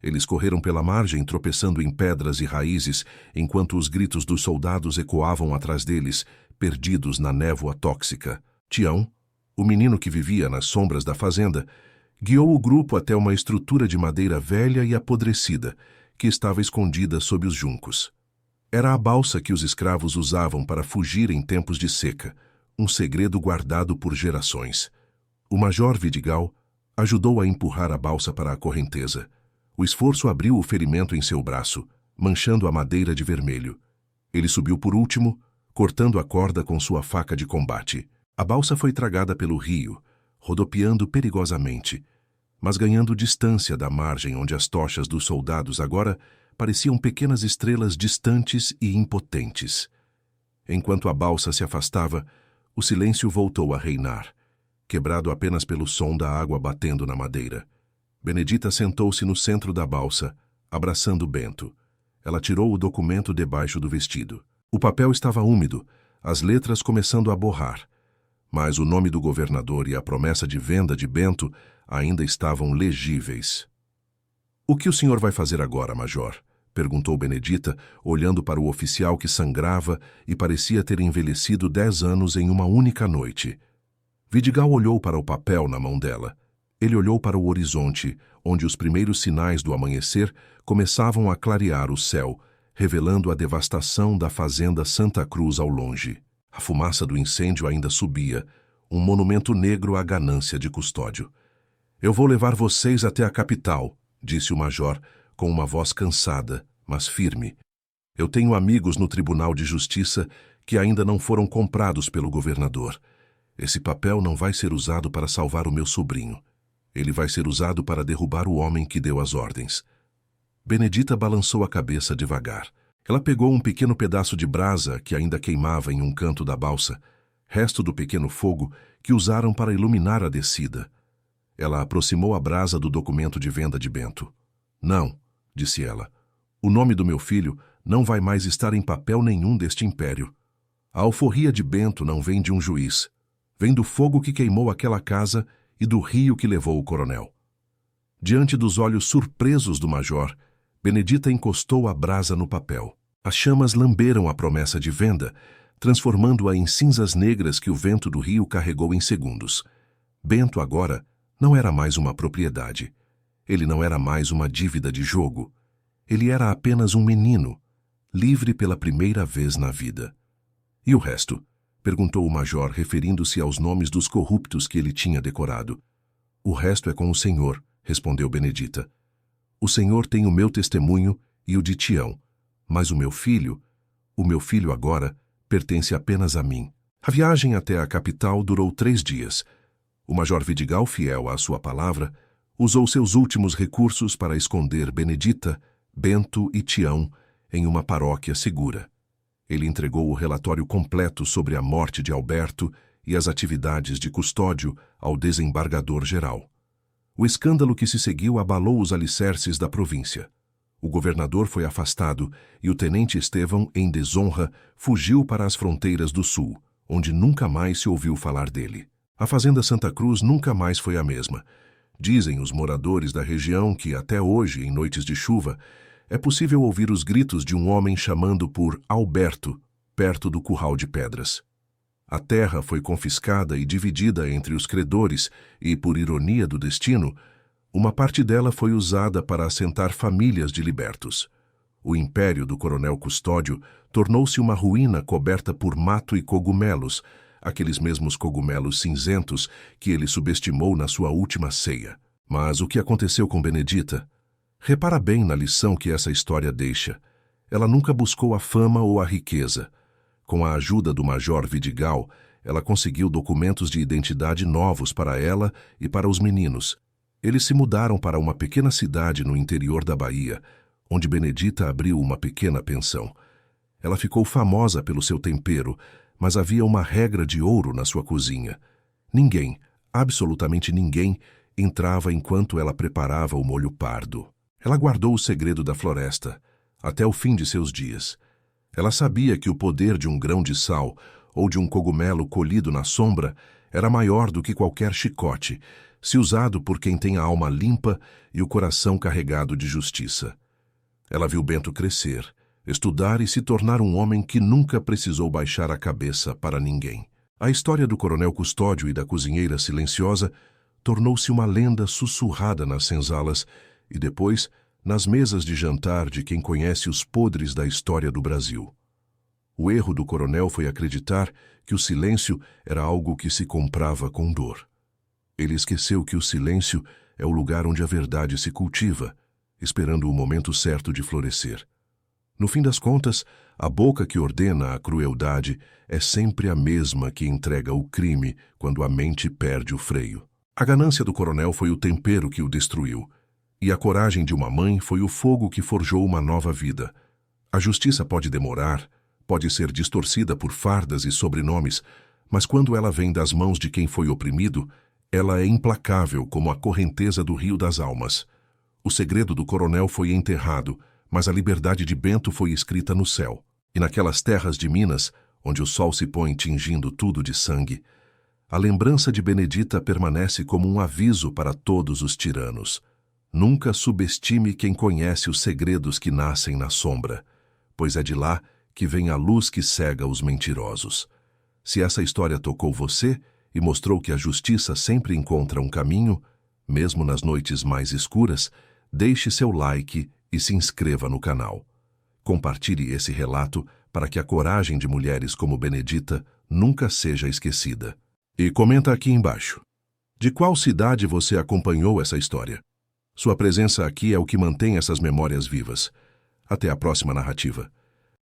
Eles correram pela margem, tropeçando em pedras e raízes, enquanto os gritos dos soldados ecoavam atrás deles, perdidos na névoa tóxica. Tião, o menino que vivia nas sombras da fazenda, guiou o grupo até uma estrutura de madeira velha e apodrecida, que estava escondida sob os juncos. Era a balsa que os escravos usavam para fugir em tempos de seca, um segredo guardado por gerações. O major Vidigal ajudou a empurrar a balsa para a correnteza. O esforço abriu o ferimento em seu braço, manchando a madeira de vermelho. Ele subiu por último, cortando a corda com sua faca de combate. A balsa foi tragada pelo rio, rodopiando perigosamente, mas ganhando distância da margem onde as tochas dos soldados agora pareciam pequenas estrelas distantes e impotentes. Enquanto a balsa se afastava, o silêncio voltou a reinar, quebrado apenas pelo som da água batendo na madeira. Benedita sentou-se no centro da balsa, abraçando Bento. Ela tirou o documento debaixo do vestido. O papel estava úmido, as letras começando a borrar, mas o nome do governador e a promessa de venda de Bento ainda estavam legíveis. "O que o senhor vai fazer agora, major?" perguntou Benedita, olhando para o oficial que sangrava e parecia ter envelhecido 10 anos em uma única noite. Vidigal olhou para o papel na mão dela. Ele olhou para o horizonte, onde os primeiros sinais do amanhecer começavam a clarear o céu, revelando a devastação da fazenda Santa Cruz ao longe. A fumaça do incêndio ainda subia, um monumento negro à ganância de Custódio. "Eu vou levar vocês até a capital", disse o major, com uma voz cansada, mas firme. "Eu tenho amigos no Tribunal de Justiça que ainda não foram comprados pelo governador. Esse papel não vai ser usado para salvar o meu sobrinho. Ele vai ser usado para derrubar o homem que deu as ordens." Benedita balançou a cabeça devagar. Ela pegou um pequeno pedaço de brasa que ainda queimava em um canto da balsa, resto do pequeno fogo que usaram para iluminar a descida. Ela aproximou a brasa do documento de venda de Bento. "Não", disse ela, "o nome do meu filho não vai mais estar em papel nenhum deste império. A alforria de Bento não vem de um juiz. Vem do fogo que queimou aquela casa e do rio que levou o coronel." Diante dos olhos surpresos do major, Benedita encostou a brasa no papel. As chamas lamberam a promessa de venda, transformando-a em cinzas negras que o vento do rio carregou em segundos. Bento agora não era mais uma propriedade. Ele não era mais uma dívida de jogo. Ele era apenas um menino, livre pela primeira vez na vida. "E o resto?" perguntou o major, referindo-se aos nomes dos corruptos que ele tinha decorado. "O resto é com o senhor", respondeu Benedita. "O senhor tem o meu testemunho e o de Tião, mas o meu filho agora, pertence apenas a mim." A viagem até a capital durou 3 dias. O major Vidigal, fiel à sua palavra, usou seus últimos recursos para esconder Benedita, Bento e Tião em uma paróquia segura. Ele entregou o relatório completo sobre a morte de Alberto e as atividades de Custódio ao desembargador-geral. O escândalo que se seguiu abalou os alicerces da província. O governador foi afastado e o tenente Estevão, em desonra, fugiu para as fronteiras do sul, onde nunca mais se ouviu falar dele. A fazenda Santa Cruz nunca mais foi a mesma. Dizem os moradores da região que, até hoje, em noites de chuva, é possível ouvir os gritos de um homem chamando por Alberto, perto do curral de pedras. A terra foi confiscada e dividida entre os credores e, por ironia do destino, uma parte dela foi usada para assentar famílias de libertos. O império do coronel Custódio tornou-se uma ruína coberta por mato e cogumelos, aqueles mesmos cogumelos cinzentos que ele subestimou na sua última ceia. Mas o que aconteceu com Benedita? Repara bem na lição que essa história deixa. Ela nunca buscou a fama ou a riqueza. Com a ajuda do major Vidigal, ela conseguiu documentos de identidade novos para ela e para os meninos. Eles se mudaram para uma pequena cidade no interior da Bahia, onde Benedita abriu uma pequena pensão. Ela ficou famosa pelo seu tempero, mas havia uma regra de ouro na sua cozinha. Ninguém, absolutamente ninguém, entrava enquanto ela preparava o molho pardo. Ela guardou o segredo da floresta, até o fim de seus dias. Ela sabia que o poder de um grão de sal ou de um cogumelo colhido na sombra era maior do que qualquer chicote, se usado por quem tem a alma limpa e o coração carregado de justiça. Ela viu Bento crescer, estudar e se tornar um homem que nunca precisou baixar a cabeça para ninguém. A história do coronel Custódio e da cozinheira silenciosa tornou-se uma lenda sussurrada nas senzalas e depois nas mesas de jantar de quem conhece os podres da história do Brasil. O erro do coronel foi acreditar que o silêncio era algo que se comprava com dor. Ele esqueceu que o silêncio é o lugar onde a verdade se cultiva, esperando o momento certo de florescer. No fim das contas, a boca que ordena a crueldade é sempre a mesma que entrega o crime quando a mente perde o freio. A ganância do coronel foi o tempero que o destruiu, e a coragem de uma mãe foi o fogo que forjou uma nova vida. A justiça pode demorar, pode ser distorcida por fardas e sobrenomes, mas quando ela vem das mãos de quem foi oprimido, ela é implacável como a correnteza do rio das almas. O segredo do coronel foi enterrado, mas a liberdade de Bento foi escrita no céu. E naquelas terras de Minas, onde o sol se põe tingindo tudo de sangue, a lembrança de Benedita permanece como um aviso para todos os tiranos. Nunca subestime quem conhece os segredos que nascem na sombra, pois é de lá que vem a luz que cega os mentirosos. Se essa história tocou você e mostrou que a justiça sempre encontra um caminho, mesmo nas noites mais escuras, deixe seu like e se inscreva no canal. Compartilhe esse relato para que a coragem de mulheres como Benedita nunca seja esquecida. E comenta aqui embaixo. De qual cidade você acompanhou essa história? Sua presença aqui é o que mantém essas memórias vivas. Até a próxima narrativa.